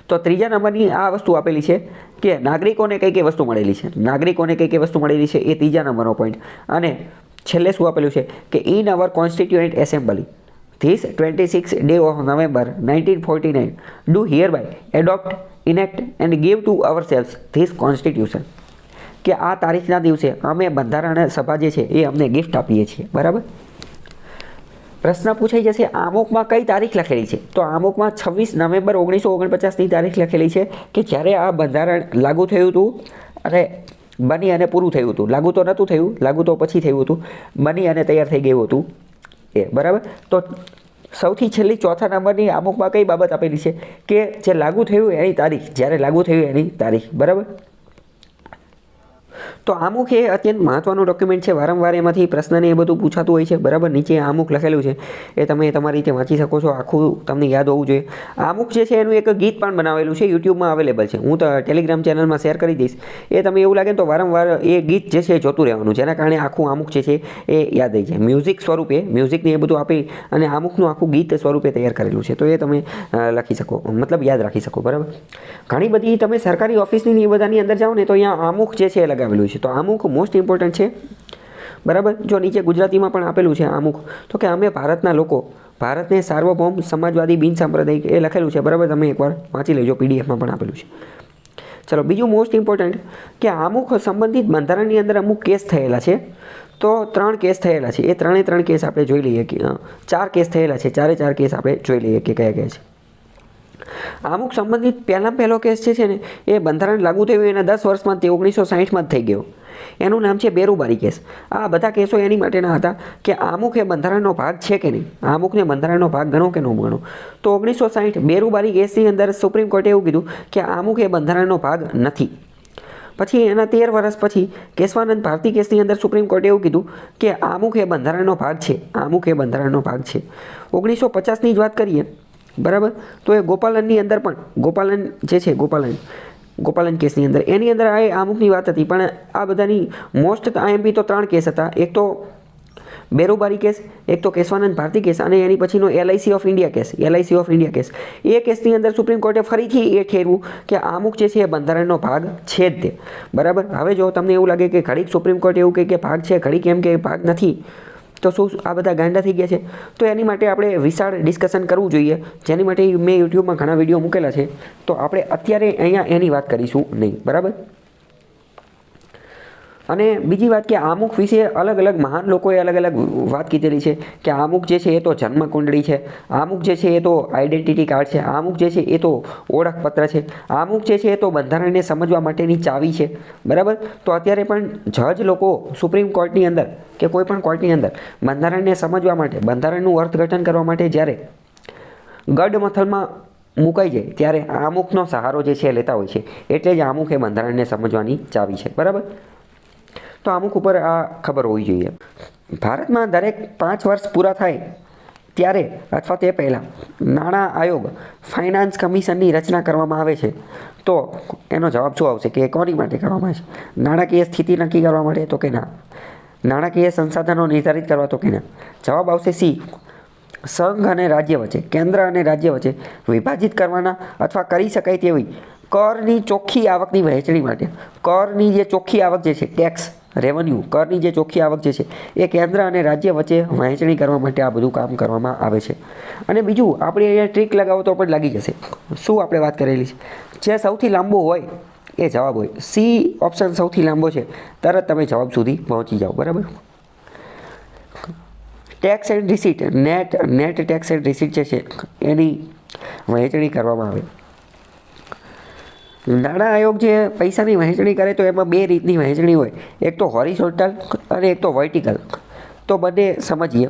તો ત્રીજા નંબરની આ વસ્તુ આપેલી છે કે નાગરિકોને કઈ કઈ વસ્તુ મળેલી છે. નાગરિકોને કઈ કઈ વસ્તુ મળેલી છે એ ત્રીજા નંબરનો પોઈન્ટ. અને છેલ્લે શું આપેલું છે કે in our constituent assembly This 26th day of November 1949 do hereby adopt, enact and give to ourselves this constitution. કે આ તારીખના દિવસે અમે બંધારણ સભા જે છે એ અમને ગિફ્ટ આપીએ છીએ. બરાબર. પ્રશ્ન પૂછાઈ જશે આમુખમાં કઈ તારીખ લખેલી છે? તો આમુખમાં 26 નવેમ્બર 1949ની તારીખ લખેલી છે કે જ્યારે આ બંધારણ લાગુ થયું હતું અને બની અને પૂરું થયું હતું. લાગુ તો નહોતું થયું, લાગુ તો પછી થયું હતું, બની અને તૈયાર થઈ ગયું હતું એ. બરાબર. તો સૌથી છેલ્લી ચોથા નંબરની આમુખમાં કઈ બાબત આપેલી છે કે જે લાગુ થયું એની તારીખ, જ્યારે લાગુ થયું એની તારીખ. બરાબર. તો આમુખ એ અત્યંત મહત્વનું ડોક્યુમેન્ટ છે. વારંવાર એમાંથી પ્રશ્નને એ બધું પૂછાતું હોય છે. બરાબર. નીચે આમુખ લખેલું છે એ તમે તમારી રીતે વાંચી શકો છો. આખું તમને યાદ હોવું જોઈએ. આમુખ જે છે એનું એક ગીત પણ બનાવેલું છે, યુટ્યુબમાં અવેલેબલ છે. હું તો ટેલિગ્રામ ચેનલમાં શેર કરી દઈશ. એ તમે એવું લાગે ને તો વારંવાર એ ગીત જે છે એ જોતું રહેવાનું, જેના કારણે આખું આમુખ જે છે એ યાદ રહી જાય. મ્યુઝિક સ્વરૂપે, મ્યુઝિકને એ બધું આપી અને આમુખનું આખું ગીત સ્વરૂપે તૈયાર કરેલું છે. તો એ તમે લખી શકો, મતલબ યાદ રાખી શકો. બરાબર. ઘણી બધી તમે સરકારી ઓફિસની એ બધાની અંદર જાઓ ને તો અહીંયા આમુખ જે છે એ લગાવેલું છે. તો આમુખ મોસ્ટ ઇમ્પોર્ટન્ટ છે. બરાબર. જો નીચે ગુજરાતીમાં પણ આપેલું છે આમુખ, તો કે અમે ભારતના લોકો, ભારતને સાર્વભૌમ સમાજવાદી બિન સાંપ્રદાયિક એ લખેલું છે. બરાબર. તમે એકવાર વાંચી લેજો, પીડીએફમાં પણ આપેલું છે. ચલો, બીજું મોસ્ટ ઇમ્પોર્ટન્ટ કે આમુખ સંબંધિત બંધારણની અંદર અમુક કેસ થયેલા છે. તો 3 કેસ થયેલા છે. એ 3 કેસ આપણે જોઈ લઈએ કે 4 કેસ થયેલા છે. 4 કેસ આપણે જોઈ લઈએ કે કયા કયા છે. આમુખ સંબંધિત પહેલો કેસ છે ને એ બંધારણ લાગુ થયું એના 10 વર્ષમાં તે 1960માં જ થઈ ગયો. એનું નામ છે બેરુબારી કેસ. આ બધા કેસો એની માટેના હતા કે આમુખ એ બંધારણનો ભાગ છે કે નહીં, આમુખને બંધારણનો ભાગ ગણો કે ન ગણો. તો 1960 બેરુબારી કેસની અંદર સુપ્રીમ કોર્ટે એવું કીધું કે આમુખ એ બંધારણનો ભાગ નથી. પછી એના 13 વર્ષ પછી કેશવાનંદ ભારતી કેસની અંદર સુપ્રીમ કોર્ટે એવું કીધું કે આમુખ એ બંધારણનો ભાગ છે, આમુખ એ બંધારણનો ભાગ છે. 1950ની જ વાત કરીએ. બરાબર. તો એ ગોપાલનની અંદર પણ, ગોપાલન જે છે, ગોપાલન કેસની અંદર એની અંદર આ આમુખની વાત હતી. પણ આ બધાની મોસ્ટ આઈએમપી તો 3 કેસ હતા. એક તો બેરુબારી કેસ, એક તો કેશવાનંદ ભારતી કેસ અને એની પછીનો LIC ઓફ ઇન્ડિયા કેસ. એ કેસની અંદર સુપ્રીમ કોર્ટે ફરીથી એ ઠેરવું કે આમુખ જે છે એ બંધારણનો ભાગ છે જ તે. બરાબર. હવે જો તમને એવું લાગે કે ઘડીક સુપ્રીમ કોર્ટ એવું કહે કે ભાગ છે, ઘડીક એમ કે ભાગ નથી, તો શું આ બધા ગાંડા થઈ ગયા છે? તો એની માટે આપણે વિશાળ ડિસ્કશન કરવું જોઈએ, જેની માટે મેં યુટ્યુબમાં ઘણા વિડીયો મૂકેલા છે. તો આપણે અત્યારે અહીંયા એની વાત કરીશું નહીં. બરાબર. અને બીજી વાત કે આમુખ વિશે અલગ અલગ મહાન લોકોએ અલગ અલગ વાત કીધેલી છે કે આમુખ જે છે એ તો જન્મ કુંડળી છે, આમુખ જે છે એ તો આઈડેન્ટિટી કાર્ડ છે, આમુખ જે છે એ તો ઓળખપત્ર છે, આમુખ જે છે એ તો બંધારણને સમજવા માટેની ચાવી છે. બરાબર. તો અત્યારે પણ જજ લોકો સુપ્રીમ કોર્ટની અંદર કે કોઈ પણ કોર્ટની અંદર બંધારણને સમજવા માટે, બંધારણનું અર્થઘટન કરવા માટે જ્યારે ગડમથલમાં મુકાઈ જાય ત્યારે આમુખનો સહારો જે છે એ લેતા હોય છે. એટલે જ આમુખ એ બંધારણને સમજવાની ચાવી છે. બરાબર. તો આમુખ ઉપર આ ખબર હોવી જોઈએ. ભારતમાં દરેક 5 વર્ષ પૂરા થાય ત્યારે અથવા તે પહેલાં નાણાં આયોગ, ફાઇનાન્સ કમિશનની રચના કરવામાં આવે છે. તો એનો જવાબ શું આવશે કે કોની માટે કરવામાં આવે છે? નાણાકીય સ્થિતિ નક્કી કરવા માટે તો કે ના, નાણાકીય સંસાધનો નિર્ધારિત કરવા તો કે ના. જવાબ આવશે સી, સંઘ અને રાજ્ય વચ્ચે, કેન્દ્ર અને રાજ્ય વચ્ચે વિભાજિત કરવાના અથવા કરી શકાય તેવી કરની ચોખ્ખી આવકની વહેંચણી માટે. કરની જે ચોખ્ખી આવક જે છે, ટેક્સ રેવન્યુ, કરની જે ચોખ્ખી આવક જે છે એ કેન્દ્ર અને રાજ્ય વચ્ચે વહેંચણી કરવા માટે આ બધું કામ કરવામાં આવે છે. અને બીજું આપણે અહીંયા ટ્રીક લગાવો તો પણ લાગી જશે. શું આપણે વાત કરેલી છે? જે સૌથી લાંબો હોય એ જવાબ હોય. સી ઓપ્શન સૌથી લાંબો છે, તરત તમે જવાબ સુધી પહોંચી જાઓ. બરાબર. Tax and receipt, net tax and receipt જે છે એની વહેંચણી કરવામાં આવે. નાણાં આયોગ જે પૈસાની વહેંચણી કરે તો એમાં 2 રીતની વહેંચણી હોય, એક તો હોરિઝોન્ટલ અને એક તો વર્ટિકલ. તો બંને સમજીએ.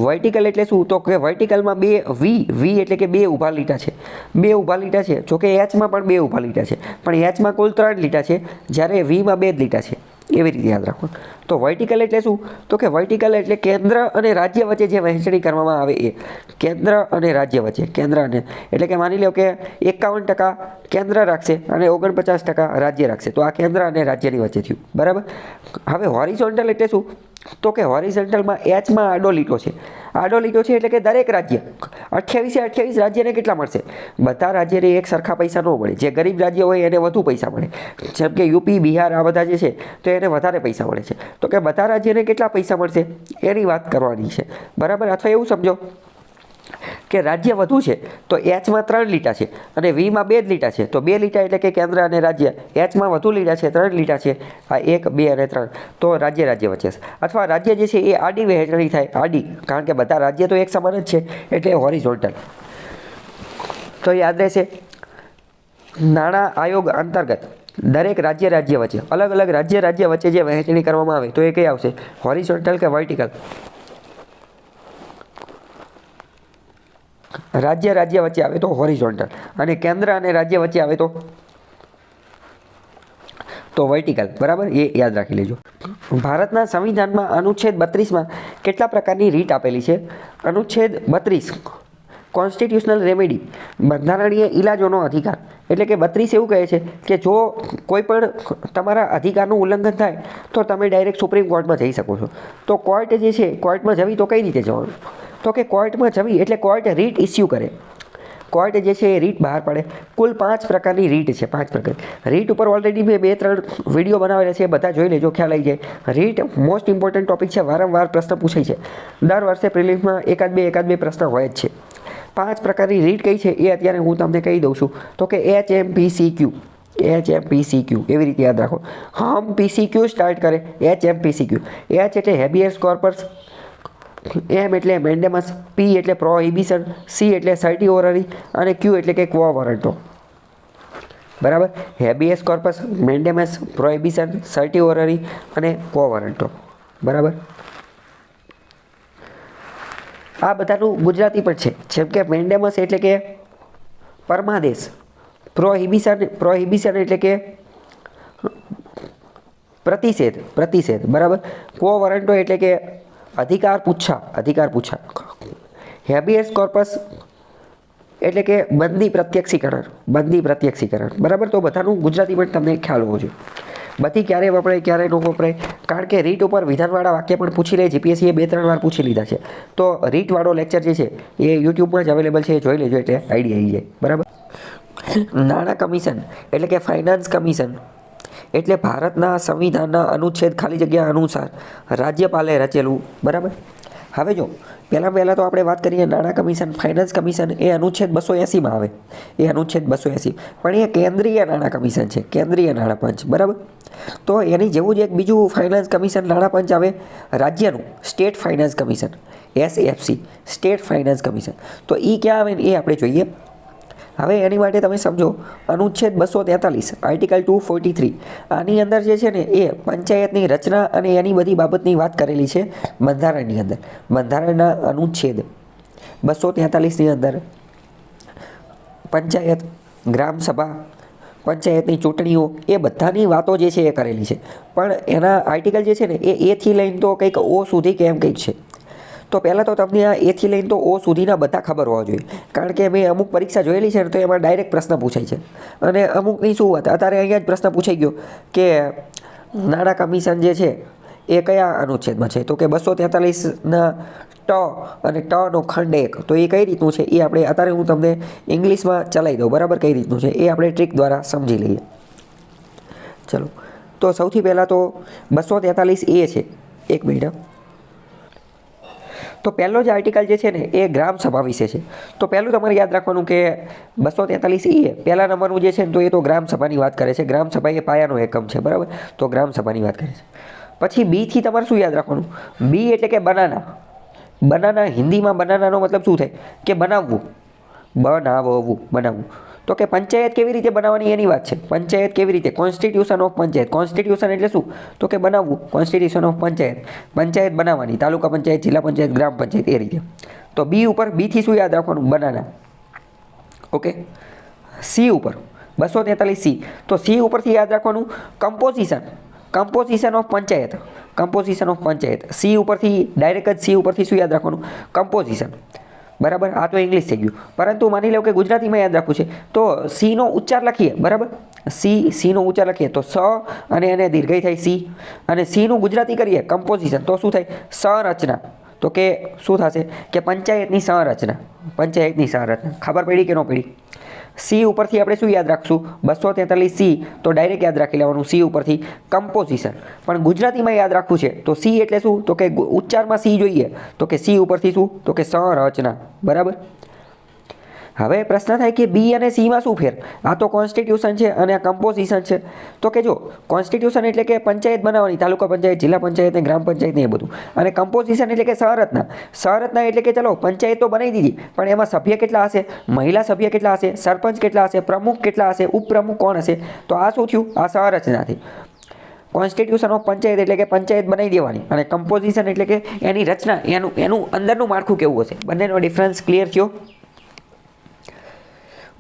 વર્ટિકલ એટલે શું? તો કે વર્ટિકલમાં 2 વી એટલે કે 2 ઊભા લીટા છે. 2 ઊભા લીટા છે. જોકે એચમાં પણ 2 ઊભા લીટા છે, પણ એચમાં કુલ 3 લીટા છે, જ્યારે વીમાં 2 જ લીટા છે. એવી રીતે યાદ રાખો. તો વર્ટિકલ એટલે શું? તો કે વર્ટિકલ એટલે કેન્દ્ર અને રાજ્ય વચ્ચે જે વહેંચણી કરવામાં આવે એ કેન્દ્ર અને રાજ્ય વચ્ચે. કેન્દ્ર અને એટલે કે માની લો કે 51% કેન્દ્ર રાખશે અને 49% રાજ્ય રાખશે, તો આ કેન્દ્ર અને રાજ્યની વચ્ચે થયું. બરાબર. હવે હોરિઝોન્ટલ એટલે શું? તો કે હોરિઝોન્ટલમાં એચમાં આડો લીટો છે. આડો લીટો છે એટલે કે દરેક રાજ્ય 28 રાજ્યને કેટલા મળશે? બધા રાજ્યને એક સરખા પૈસા ન મળે. જે ગરીબ રાજ્ય હોય એને વધુ પૈસા મળે, જેમ કે યુપી, બિહાર આ બધા જે છે તો એને વધારે પૈસા મળે છે. તો કે બધા રાજ્યને કેટલા પૈસા મળશે એની વાત કરવાની છે. બરાબર. અથવા એવું સમજો કે રાજ્ય વધુ છે તો એચમાં 3 લીટા છે અને વીમાં 2 લીટા છે, તો 2 લીટા એટલે કે કેન્દ્ર અને રાજ્ય. એચમાં વધુ લીટા છે, 3 લીટા છે, આ 1, 2 અને 3, તો રાજ્ય વચ્ચે છે. અથવા રાજ્ય જે છે એ આડી વહેંચણી થાય, આડી, કારણ કે બધા રાજ્ય તો એક સમાન જ છે એટલે હોરિઝોન્ટલ. તો યાદ રહેશે, નાણાં આયોગ અંતર્ગત દરેક રાજ્ય વચ્ચે અલગ અલગ રાજ્ય વચ્ચે જે વહેંચણી કરવામાં આવે તો એ કઈ આવશે? હોરિઝોન્ટલ કે વર્ટિકલ? રાજ્ય વચ્ચે આવે તો હોરિઝોન્ટલ, અને કેન્દ્ર અને રાજ્ય વચ્ચે આવે તો વર્ટિકલ. બરાબર. એ યાદ રાખી લેજો. ભારતના સંવિધાનમાં અનુચ્છેદ 32માં કેટલા પ્રકારની રીત આપેલી છે? અનુચ્છેદ 32 કોન્સ્ટિટ્યુશનલ રેમેડી, બંધારણીય ઇલાજોનો અધિકાર. એટલે કે 32 એવું કહે છે કે જો કોઈ પણ તમારા અધિકારનું ઉલ્લંઘન થાય તો તમે ડાયરેક્ટ સુપ્રીમ કોર્ટમાં જઈ શકો છો. તો કોર્ટ જે છે, કોર્ટમાં જવી તો કઈ રીતે જવાનું? તો કે કોર્ટમાં જવી એટલે કોર્ટ રીટ ઇસ્યુ કરે. કોર્ટ જે છે એ રીટ બહાર પાડે. કુલ 5 પ્રકારની રીટ છે. 5 પ્રકાર રીટ ઉપર ઓલરેડી મેં 2-3 વિડીયો બનાવેલા છે, બધા જોઈ લેજો, ખ્યાલ આવી જાય. રીટ મોસ્ટ ઇમ્પોર્ટન્ટ ટોપિક છે, વારંવાર પ્રશ્ન પૂછાય છે. દર વર્ષે પ્રિલિમ્સમાં એકાદ બે પ્રશ્ન હોય જ છે. 5 પ્રકારની રીટ કઈ છે એ અત્યારે હું તમને કહી દઉં છું. તો કે HMPCQ, એવી રીતે યાદ રાખો. હમ PCQ સ્ટાર્ટ કરે, HMPCQ. H એટલે હેબિયસ કોર્પસ, M એટલે મેન્ડેમસ, P એટલે પ્રોહિબિશન, C એટલે સર્ટિઓરરી અને Q એટલે કે ક્વો વોરંટો. બરાબર. હેબિયસ કોર્પસ, મેન્ડેમસ, પ્રોહિબિશન, સર્ટિઓરરી અને ક્વો વોરંટો. બરાબર. આ બધાનું ગુજરાતી પણ છે, જેમ કે મેન્ડેમસ એટલે કે પરમાદેશ, પ્રોહિબિશન એટલે કે પ્રતિષેધ. બરાબર. ક્વો વોરંટો એટલે કે અધિકાર પૂછા. હેબિયસ કોર્પસ એટલે કે બંદી પ્રત્યક્ષીકરણ. બરાબર. તો બધાનું ગુજરાતી પણ તમને ખ્યાલ હોવો જોઈએ. બધી ક્યારે વપરાય ક્યારે ન વપરાય, કારણ કે રીટ ઉપર વિધાનવાળા વાક્ય પણ પૂછી લે. જીપીએસસીએ 2-3 વાર પૂછી લીધા છે. તો રીટવાળો લેક્ચર જે છે એ યુટ્યુબમાં જ અવેલેબલ છે, જોઈ લેજો એટલે આઈડિયા આવી જાય. બરાબર. નાણાં કમિશન એટલે કે ફાઇનાન્સ કમિશન એટલે ભારતના સંવિધાનના અનુચ્છેદ ખાલી જગ્યા અનુસાર રાજ્યપાલે રચેલું. બરાબર. હવે જો પહેલાં તો આપણે વાત કરીએ નાણાં કમિશન, ફાઇનાન્સ કમિશન, એ અનુચ્છેદ 280માં આવે. એ અનુચ્છેદ 280, પણ એ કેન્દ્રીય નાણાં કમિશન છે, કેન્દ્રીય નાણાં પંચ. બરાબર. તો એની જેવું જ એક બીજું ફાઇનાન્સ કમિશન નાણાં પંચ આવે રાજ્યનું, state finance commission, SFC, state finance commission. તો એ ક્યાં આવે ને એ આપણે જોઈએ. હવે એની માટે તમે સમજો, અનુચ્છેદ 243 આર્ટિકલ 243, આની અંદર જે છે ને એ પંચાયતની રચના અને એની બધી બાબતની વાત કરેલી છે બંધારણની અંદર. બંધારણના અનુચ્છેદ 243ની અંદર પંચાયત, ગ્રામસભા, પંચાયતની ચૂંટણીઓ એ બધાની વાતો જે છે એ કરેલી છે. પણ એના આર્ટિકલ જે છે ને એ એથી લઈને તો કંઈક O સુધી કે એમ કંઈક છે. તો પહેલાં તો તમને આ એથી લઈને તો O સુધીના બધા ખબર હોવા જોઈએ, કારણ કે મેં અમુક પરીક્ષા જોયેલી છે ને તો એમાં ડાયરેક્ટ પ્રશ્ન પૂછાય છે. અને અમુકની શું વાત, અત્યારે અહીંયા જ પ્રશ્ન પૂછાઈ ગયો કે નાણાં કમિશન જે છે એ કયા અનુચ્છેદમાં છે? તો કે 243ના ટ અને ટનો ખંડ 1. તો એ કઈ રીતનું છે એ આપણે અત્યારે હું તમને ઇંગ્લિશમાં ચલાવી દઉં. બરાબર. કઈ રીતનું છે એ આપણે ટ્રીક દ્વારા સમજી લઈએ. ચલો, તો સૌથી પહેલાં તો 243A છે. એક મિનિટ. તો પહેલો જ આર્ટિકલ જે છે ને એ ગ્રામસભા વિશે છે. તો પહેલું તમારે યાદ રાખવાનું કે 243A પહેલા નંબરનું જે છે ને તો એ તો ગ્રામસભાની વાત કરે છે. ગ્રામસભા એ પાયાનો એકમ છે. બરાબર. તો ગ્રામસભાની વાત કરે છે. પછી બીથી તમારે શું યાદ રાખવાનું? બી એટલે કે બનાના. હિન્દીમાં બનાનાનો મતલબ શું થાય? કે બનાવવું. તો કે પંચાયત કેવી રીતે બનાવવાની એની વાત છે. પંચાયત કેવી રીતે? Constitution of panchayat. કોન્સ્ટિટ્યુશન એટલે શું? તો કે બનાવવું. કોન્સ્ટિટ્યુશન ઓફ પંચાયત, પંચાયત બનાવવાની, તાલુકા પંચાયત, જિલ્લા પંચાયત, ગ્રામ પંચાયત, એ રીતે. તો બી ઉપર, બીથી શું યાદ રાખવાનું? બનાના. ઓકે. સી ઉપર 243C. તો સી ઉપરથી યાદ રાખવાનું composition. Composition of panchayat, composition of panchayat, C ઉપરથી ડાયરેક્ટ જ સી ઉપરથી શું યાદ રાખવાનું? કમ્પોઝિશન, બરાબર. આ તો ઇંગ્લિશ થઈ ગયું, પરંતુ માની લો કે ગુજરાતીમાં યાદ રાખવું છે તો સીનો ઉચ્ચાર લખીએ, બરાબર. સીનો ઉચ્ચાર લખીએ તો સ અને એને દીર્ઘઈ થાય સી, અને સીનું ગુજરાતી કરીએ કમ્પોઝિશન તો શું થાય? સંરચના. તો કે શું થશે કે પંચાયતની સંરચના, પંચાયતની સંરચના. ખબર પડી કે ન પડી? સી ઉપરથી આપણે શું યાદ રાખશું? 243 સી, તો ડાયરેક્ટ યાદ રાખી લેવાનું સી ઉપરથી કમ્પોઝિશન. પણ ગુજરાતીમાં યાદ રાખવું છે તો સી એટલે શું? તો કે ઉચ્ચારમાં સી જોઈએ તો કે સી ઉપરથી શું? તો કે સંરચના, બરાબર. હવે પ્રશ્ન થાય કે બી અને સીમાં શું ફેર? આ તો કોન્સ્ટિટ્યુશન છે અને આ કમ્પોઝિશન છે. તો કે જો કોન્સ્ટિટ્યુશન એટલે કે પંચાયત બનાવવાની, તાલુકા પંચાયત, જિલ્લા પંચાયત ને ગ્રામ પંચાયત ને એ બધું. અને કમ્પોઝિશન એટલે કે સંરચના. સંરચના એટલે કે ચલો પંચાયત તો બનાવી દીધી, પણ એમાં સભ્ય કેટલા હશે? મહિલા સભ્ય કેટલા હશે? સરપંચ કેટલા હશે? પ્રમુખ કેટલા હશે? ઉપપ્રમુખ કોણ હશે? તો આ શું થયું? આ સંરચનાથી. કોન્સ્ટિટ્યુશન ઓફ પંચાયત એટલે કે પંચાયત બનાવી દેવાની, અને કમ્પોઝિશન એટલે કે એની રચના, એનું અંદરનું માળખું કેવું હશે. બંનેનો ડિફરન્સ ક્લિયર થયો?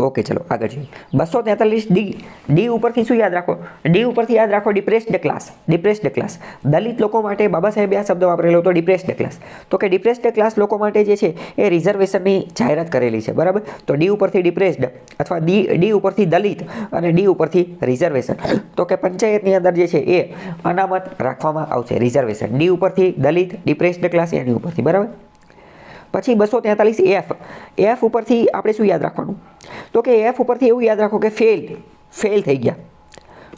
ઓકે, ચલો આગળ જોઈએ. 243 ડી ઉપરથી શું યાદ રાખો? ડી ઉપરથી યાદ રાખો ડિપ્રેસ્ડ ક્લાસ, ડિપ્રેસ્ડ ક્લાસ. દલિત લોકો માટે બાબા સાહેબે આ શબ્દ વાપરેલો હતો, ડિપ્રેસ્ડ ક્લાસ. તો કે ડિપ્રેસ્ડ ક્લાસ લોકો માટે જે છે એ રિઝર્વેશનની જાહેરાત કરેલી છે, બરાબર. તો ડી ઉપરથી ડિપ્રેસ્ડ અથવા ડી ઉપરથી દલિત અને ડી ઉપરથી રિઝર્વેશન. તો કે પંચાયતની અંદર જે છે એ અનામત રાખવામાં આવશે, રિઝર્વેશન. ડી ઉપરથી દલિત, ડિપ્રેસ્ડ ક્લાસ એની ઉપરથી, બરાબર. પછી 243 એફ ઉપરથી આપણે શું યાદ રાખવાનું? તો કે એફ ઉપરથી એવું યાદ રાખો કે ફેલ થઈ ગયા.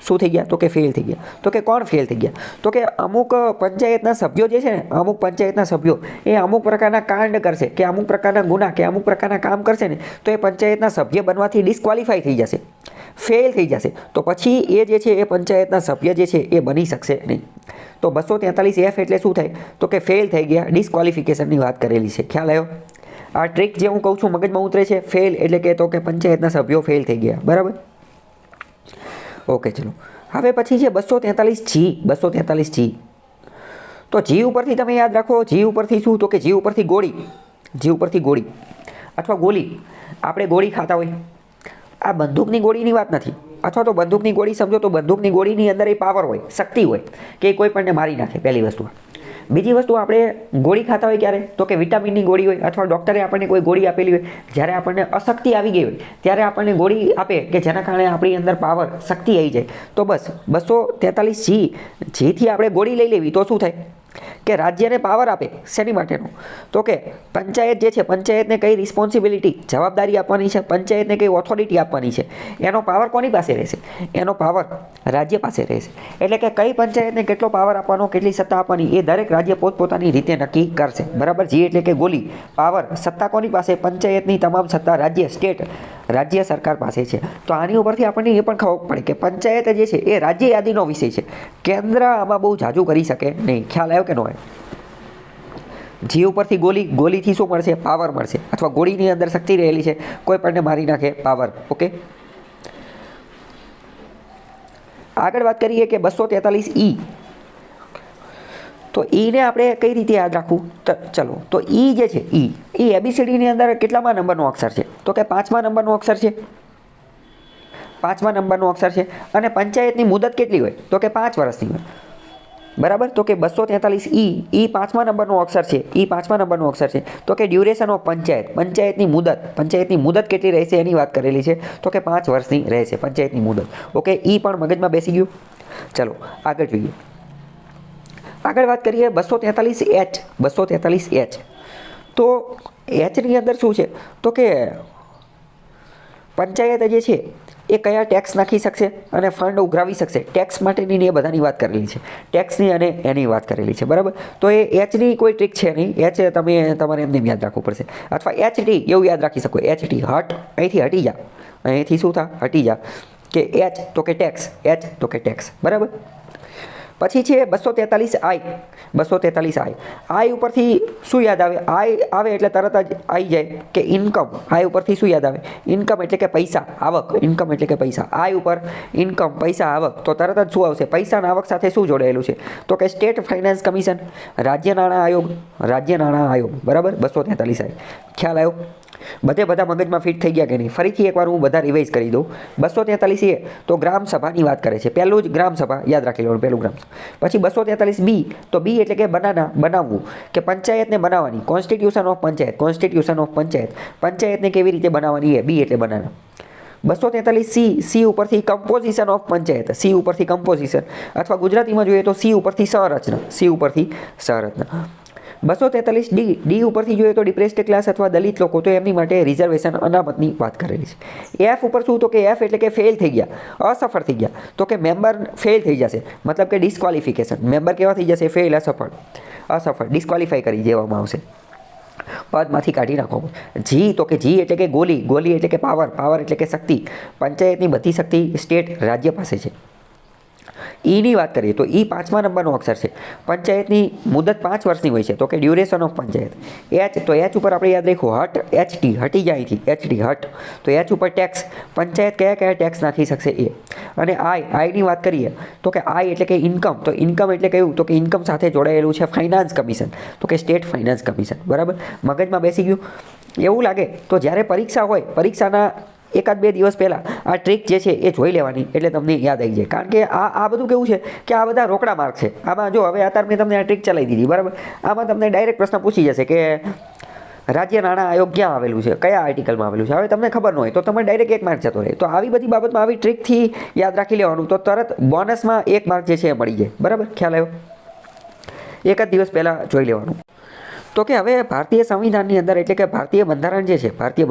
શું થઈ ગયા? તો કે ફેલ થઈ ગયા. તો કે કોણ ફેલ થઈ ગયા? તો કે અમુક પંચાયતના સભ્યો જે છે ને, અમુક પંચાયતના સભ્યો એ અમુક પ્રકારના કાંડ કરશે કે અમુક પ્રકારના ગુના કે અમુક પ્રકારના કામ કરશે ને, તો એ પંચાયતના સભ્ય બનવાથી ડિસ્ક્વોલિફાઈ થઈ જશે, ફેલ થઈ જશે. તો પછી એ જે છે એ પંચાયતના સભ્ય જે છે એ બની શકશે નહીં. તો 243 એફ એટલે શું થાય? તો કે ફેલ થઈ ગયા, ડિસ્ક્વોલિફિકેશનની વાત કરેલી છે. ખ્યાલ આવ્યો? આ ટ્રીક જે હું કહું છું મગજમાં ઉતરે છે. ફેલ એટલે કે તો કે પંચાયતના સભ્યો ફેલ થઈ ગયા, બરાબર. ઓકે, ચલો હવે પછી છે 243 જી. તો જી ઉપરથી તમે યાદ રાખો, જી ઉપરથી શું? તો કે જી ઉપરથી ગોળી, જી ઉપરથી ગોળી અથવા ગોળી. આપણે ગોળી ખાતા હોય, આ બંદૂકની ગોળીની વાત નથી, અથવા તો બંદૂકની ગોળી સમજો તો બંદૂકની ગોળીની અંદર એ પાવર હોય, શક્તિ હોય કે કોઈ પણને મારી નાખે, પહેલી વસ્તુ. બીજી વસ્તુ, આપણે ગોળી ખાતા હોય ક્યારે? તો કે વિટામિનની ગોળી હોય, અથવા ડૉક્ટરે આપણને કોઈ ગોળી આપેલી હોય. જ્યારે આપણને અશક્તિ આવી ગઈ હોય ત્યારે આપણને ગોળી આપે કે જેના કારણે આપણી અંદર પાવર, શક્તિ આવી જાય. તો બસ 243 જીથી આપણે ગોળી લઈ લેવી તો શું થાય? કે રાજ્યને પાવર આપે. શેની માટેનો? તો કે પંચાયત જે છે, પંચાયતને કઈ રિસ્પોન્સિબિલિટી, જવાબદારી આપવાની છે, પંચાયતને કઈ ઓથોરિટી આપવાની છે, એનો પાવર કોની પાસે રહેશે? એનો પાવર રાજ્ય પાસે રહેશે. એટલે કે કઈ પંચાયતને કેટલો પાવર આપવાનો, કેટલી સત્તા આપવાની, એ દરેક રાજ્ય પોતપોતાની રીતે નક્કી કરશે, બરાબર. જી એટલે કે ગોલી, પાવર, સત્તા કોની પાસે? પંચાયતની તમામ સત્તા રાજ્ય સરકાર પાસે છે. તો આની ઉપરથી આપણને એ પણ ખબર પડે કે પંચાયત જે છે એ રાજ્ય યાદીનો વિષય છે. કેન્દ્ર આમાં બહુ જાજુ કરી શકે નહીં. ખ્યાલ આવ્યો કે ન હોય? જી ઉપરથી ગોલીથી શું મળશે? પાવર મળશે, અથવા ગોળીની અંદર શક્તિ રહેલી છે, કોઈ પણને મારી નાખે, પાવર. ઓકે, આગળ વાત કરીએ કે 243 તો ઈને આપણે કઈ રીતે યાદ રાખવું? ચલો, તો ઈ જે છે ઈ એબીસીડીની અંદર કેટલામાં નંબરનો અક્ષર છે? તો કે 5મા નંબરનો અક્ષર છે, 5મા નંબરનો અક્ષર છે. અને પંચાયતની મુદત કેટલી હોય? તો કે 5 વર્ષની હોય, બરાબર. તો કે 243 ઈ 5મા નંબરનો અક્ષર છે, ઈ 5મા નંબરનો અક્ષર છે. તો કે ડ્યુરેશન ઓફ પંચાયતની મુદત કેટલી રહેશે એની વાત કરેલી છે. તો કે 5 વર્ષની રહેશે પંચાયતની મુદત. ઓકે, ઈ પણ મગજમાં બેસી ગયું. ચલો આગળ જોઈએ. આગળ વાત કરીએ 243 એચ. તો એચની અંદર શું છે? તો કે પંચાયત જે છે એ કયા ટેક્સ નાખી શકશે અને ફંડ ઉઘરાવી શકશે, ટેક્સ માટેની એ બધાની વાત કરેલી છે, ટેક્સની અને એની વાત કરેલી છે, બરાબર. તો એ એચની કોઈ ટ્રીક છે નહીં. એચ તમારે એમને યાદ રાખવું પડશે, અથવા એચટી એવું યાદ રાખી શકો. એચટી હટ, અહીંથી હટી જા, અહીંથી શું થા? હટી જા. કે એચ તો કે ટેક્સ, એચ તો કે ટેક્સ, બરાબર. પછી છે 243 આઈ ઉપરથી શું યાદ આવે? આઈ આવે એટલે તરત જ આવી જાય કે ઇન્કમ. આઈ ઉપરથી શું યાદ આવે? ઇન્કમ એટલે કે પૈસા, આવક. ઇન્કમ એટલે કે પૈસા. આઈ ઉપર ઇન્કમ, પૈસા, આવક. તો તરત જ શું આવશે? પૈસા અને આવક સાથે શું જોડાયેલું છે? તો કે સ્ટેટ ફાઇનાન્સ કમિશન, રાજ્ય નાણાં આયોગ, બરાબર. 243 આઈ. ખ્યાલ આવ્યો? બધા મગજમાં ફિટ થઈ ગયા કે નહીં? ફરીથી એકવાર હું બધા રિવાઇઝ કરી દઉં. 243 એ તો ગ્રામ સભાની વાત કરે છે. પહેલું જ ગ્રામ સભા યાદ રાખી લેવાનું, પહેલું ગ્રામ સભા. પછી 243 બી, તો બી એટલે કે બનાવવું, કે પંચાયતને બનાવવાની, constitution of panchayat, constitution of panchayat, પંચાયતને કેવી રીતે બનાવવાની એ બી એટલે બનાના. 243 સી ઉપરથી કમ્પોઝિશન ઓફ પંચાયત, સી ઉપરથી કમ્પોઝિશન, અથવા ગુજરાતીમાં જોઈએ તો સી ઉપરથી સંરચના, સી ઉપરથી સંરચના. 243 ડી ઉપરથી જોઈએ તો ડિપ્રેસ્ડ ક્લાસ અથવા દલિત લોકો, તો એમની માટે રિઝર્વેશન અનામતની વાત કરેલી છે. એફ ઉપર શું? તો કે એફ એટલે કે ફેલ થઈ ગયા, અસફળ થઈ ગયા, તો કે મેમ્બર ફેલ થઈ જશે, મતલબ કે ડિસ્ક્વોલિફિકેશન. મેમ્બર કેવા થઈ જશે? ફેલ, અસફળ, ડિસ્ક્વોલિફાઈ કરી દેવામાં આવશે, પદમાંથી કાઢી નાખો. જી, તો કે જી એટલે કે ગોલી એટલે કે પાવર એટલે કે શક્તિ. પંચાયતની બધી શક્તિ સ્ટેટ રાજ્ય પાસે છે. ઈની વાત કરીએ તો ઈ 5મા નંબરનો અક્ષર છે. પંચાયતની મુદત 5 વર્ષની હોય છે, તો કે ડ્યુરેશન ઓફ પંચાયત. એચ, તો એચ ઉપર આપણે યાદ રાખ્યું HT, હટી જાય અહીંથી, HT હટ. તો એચ ઉપર ટેક્સ, પંચાયત કયા ટેક્સ નાખી શકશે એ. અને આઈની વાત કરીએ તો કે આઈ એટલે કે ઇન્કમ, તો ઇન્કમ એટલે કેવું? તો કે ઇન્કમ સાથે જોડાયેલું છે ફાઇનાન્સ કમિશન, તો કે સ્ટેટ ફાઇનાન્સ કમિશન. બરાબર, મગજમાં બેસી ગયું? એવું લાગે તો જ્યારે પરીક્ષા હોય, પરીક્ષાના 1-2 દિવસ પહેલાં આ ટ્રીક જે છે એ જોઈ લેવાની, એટલે તમને યાદ આવી જાય. કારણ કે આ બધું કેવું છે કે આ બધા રોકડા માર્ક છે. આમાં જો હવે અત્યારે મેં તમને આ ટ્રીક ચલાવી દીધી, બરાબર. આમાં તમને ડાયરેક્ટ પ્રશ્ન પૂછી જશે કે રાજ્ય નાણાં આયોગ ક્યાં આવેલું છે, કયા આર્ટિકલમાં આવેલું છે. હવે તમને ખબર ન હોય તો તમે ડાયરેક્ટ 1 માર્ક જતો રહે. તો આવી બધી બાબતમાં આવી ટ્રીકથી યાદ રાખી લેવાનું, તો તરત બોનસમાં 1 માર્ક જે છે એ મળી જાય. બરાબર, ખ્યાલ આવ્યો? 1 જ દિવસ પહેલાં જોઈ લેવાનું. તો કે હવે ભારતીય સંવિધાનની અંદર, એટલે કે ભારતીય બંધારણ જે છે, ભારતીય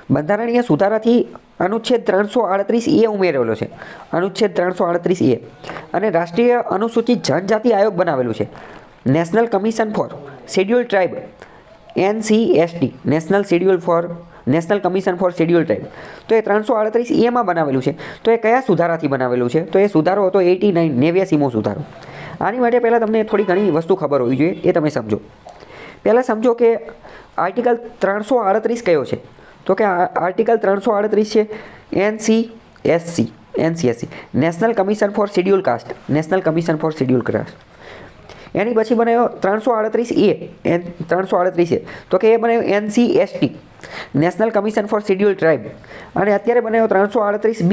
બંધારણીય સુધારાથી અનુચ્છેદ 338A ઉમેરેલો છે, અનુચ્છેદ 338A. અને રાષ્ટ્રીય અનુસૂચિત જનજાતિ આયોગ બનાવેલું છે, national commission for scheduled tribe, NCST, national commission for scheduled tribe. તો એ 338A બનાવેલું છે. તો એ કયા સુધારાથી બનાવેલું છે? તો એ સુધારો હતો 89મો સુધારો. આની માટે પહેલાં તમને થોડી ઘણી વસ્તુ ખબર હોવી જોઈએ, એ તમે સમજો. પહેલાં સમજો કે આર્ટિકલ 338 કયો છે? તો કે આર્ટિકલ 338 છે NCSC, national commission for scheduled caste, national commission for scheduled caste. એની પછી બનાવ્યો 338A, તો કે એ બનાવ્યો NCST, national commission for scheduled tribe. અને અત્યારે બનાવ્યો 338B,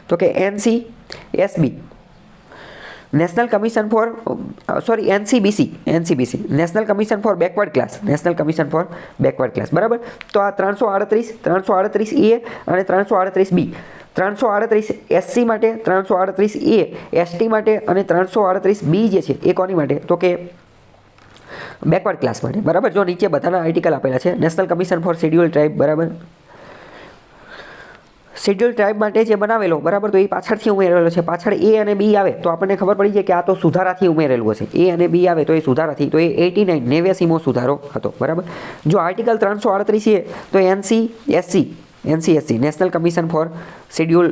તો કે NCSB, national commission for NCBC, national commission for backward class, national commission for backward class. બરાબર. તો આ 338A અને 338B, 338 SC માટે, 338A ST માટે, અને 338B જે છે એ કોની માટે? તો કે બેકવર્ડ ક્લાસ માટે. બરાબર. જો નીચે બધાના આર્ટિકલ આપેલા છે, national commission for scheduled tribe, બરાબર, શેડ્યુલ ટ્રાઇબ માટે જે બનાવેલો, બરાબર, તો એ પાછળથી ઉમેરેલો છે. પાછળ A અને B આવે તો આપણને ખબર પડી જાય કે આ તો સુધારાથી ઉમેરેલું હશે. A અને B આવે તો એ સુધારાથી, તો એ 89મો સુધારો હતો. બરાબર. જો આર્ટિકલ 338 તો NCSC, national commission for schedule,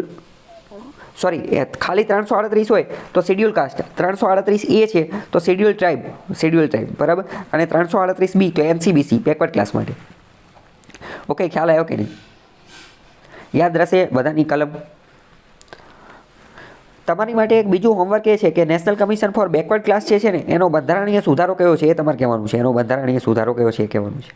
ખાલી 338 હોય તો શેડ્યુલ કાસ્ટ, 338A છે તો શેડ્યુલ ટ્રાઇબ, બરાબર. અને 338B તો NCBC, બેકવર્ડ ક્લાસ માટે. ઓકે, ખ્યાલ આવ્યો કે નહીં? યાદ રહેશે બધાની કલમ. તમારી માટે એક બીજું હોમવર્ક એ છે કે national commission for backward class જે છે ને, એનો બંધારણીય સુધારો કયો છે એ તમારે કહેવાનું છે. એનો બંધારણીય સુધારો કયો છે એ કહેવાનું છે.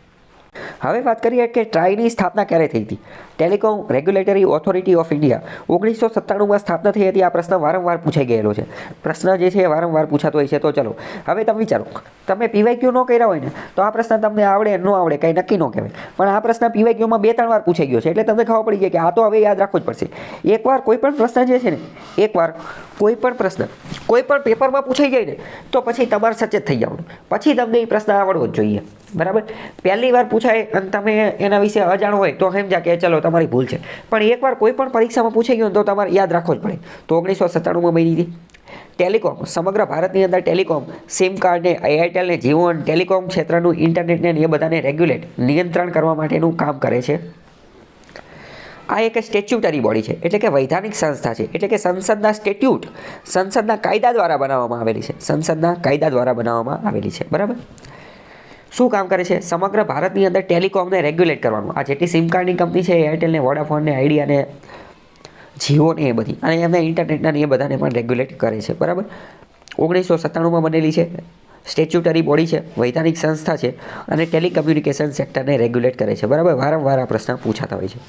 હવે વાત કરીએ કે ટ્રાઈની સ્થાપના ક્યારે થઈ હતી. Telecom regulatory authority of India 1997માં સ્થાપના થઈ હતી. આ પ્રશ્ન વારંવાર પૂછાઈ ગયેલો છે. પ્રશ્ન જે છે એ વારંવાર પૂછાતો હોય છે. તો ચલો હવે તમે વિચારો, તમે PYQ ન કર્યા હોય ને તો આ પ્રશ્ન તમને આવડે ન આવડે કંઈ નક્કી ન કહેવાય, પણ આ પ્રશ્ન PYQમાં 2-3 વાર પૂછાઈ ગયો છે, એટલે તમને ખબર પડી જાય કે આ તો હવે યાદ રાખવું જ પડશે. એકવાર કોઈ પણ પ્રશ્ન જે છે ને, એકવાર કોઈ પણ પ્રશ્ન કોઈ પણ પેપરમાં પૂછાઈ જાય ને તો પછી તમારે સચેત થઈ જવાનું, પછી તમને એ પ્રશ્ન આવડવો જ જોઈએ. બરાબર. પહેલી વાર પૂછાય અને તમે એના વિશે અજાણ હોય તો સમજ્યા કે ચલો તમારી ભૂલ છે, પણ એકવાર કોઈ પણ પરીક્ષામાં પૂછાઈ ગયું તો તમારે યાદ રાખવો જ પડે. તો 1997માં બની હતી. ટેલિકોમ, સમગ્ર ભારતની અંદર ટેલિકોમ, સિમ કાર્ડને, એરટેલને, જીઓને, ટેલિકોમ ક્ષેત્રનું ઇન્ટરનેટને એ બધાને રેગ્યુલેટ, નિયંત્રણ કરવા માટેનું કામ કરે છે. આ એક સ્ટેચ્યુટરી બોડી છે, એટલે કે વૈધાનિક સંસ્થા છે, એટલે કે સંસદના સ્ટેટ્યુટ, સંસદના કાયદા દ્વારા બનાવવામાં આવેલી છે, સંસદના કાયદા દ્વારા બનાવવામાં આવેલી છે. બરાબર. શું કામ કરે છે? સમગ્ર ભારતની અંદર ટેલિકોમને રેગ્યુલેટ કરવાનું. આ જેટલી સિમ કાર્ડની કંપની છે, એરટેલને, વોડાફોનને, આઈડિયાને, જીઓને, એ બધી, અને એમને ઇન્ટરનેટના એ બધાને પણ રેગ્યુલેટ કરે છે. બરાબર. 1997માં બનેલી છે. સ્ટેચ્યુટરી બોડી છે, વૈધાનિક સંસ્થા છે અને ટેલિકમ્યુનિકેશન સેક્ટરને રેગ્યુલેટ કરે છે. બરાબર, વારંવાર આ પ્રશ્ન પૂછાતા હોય છે.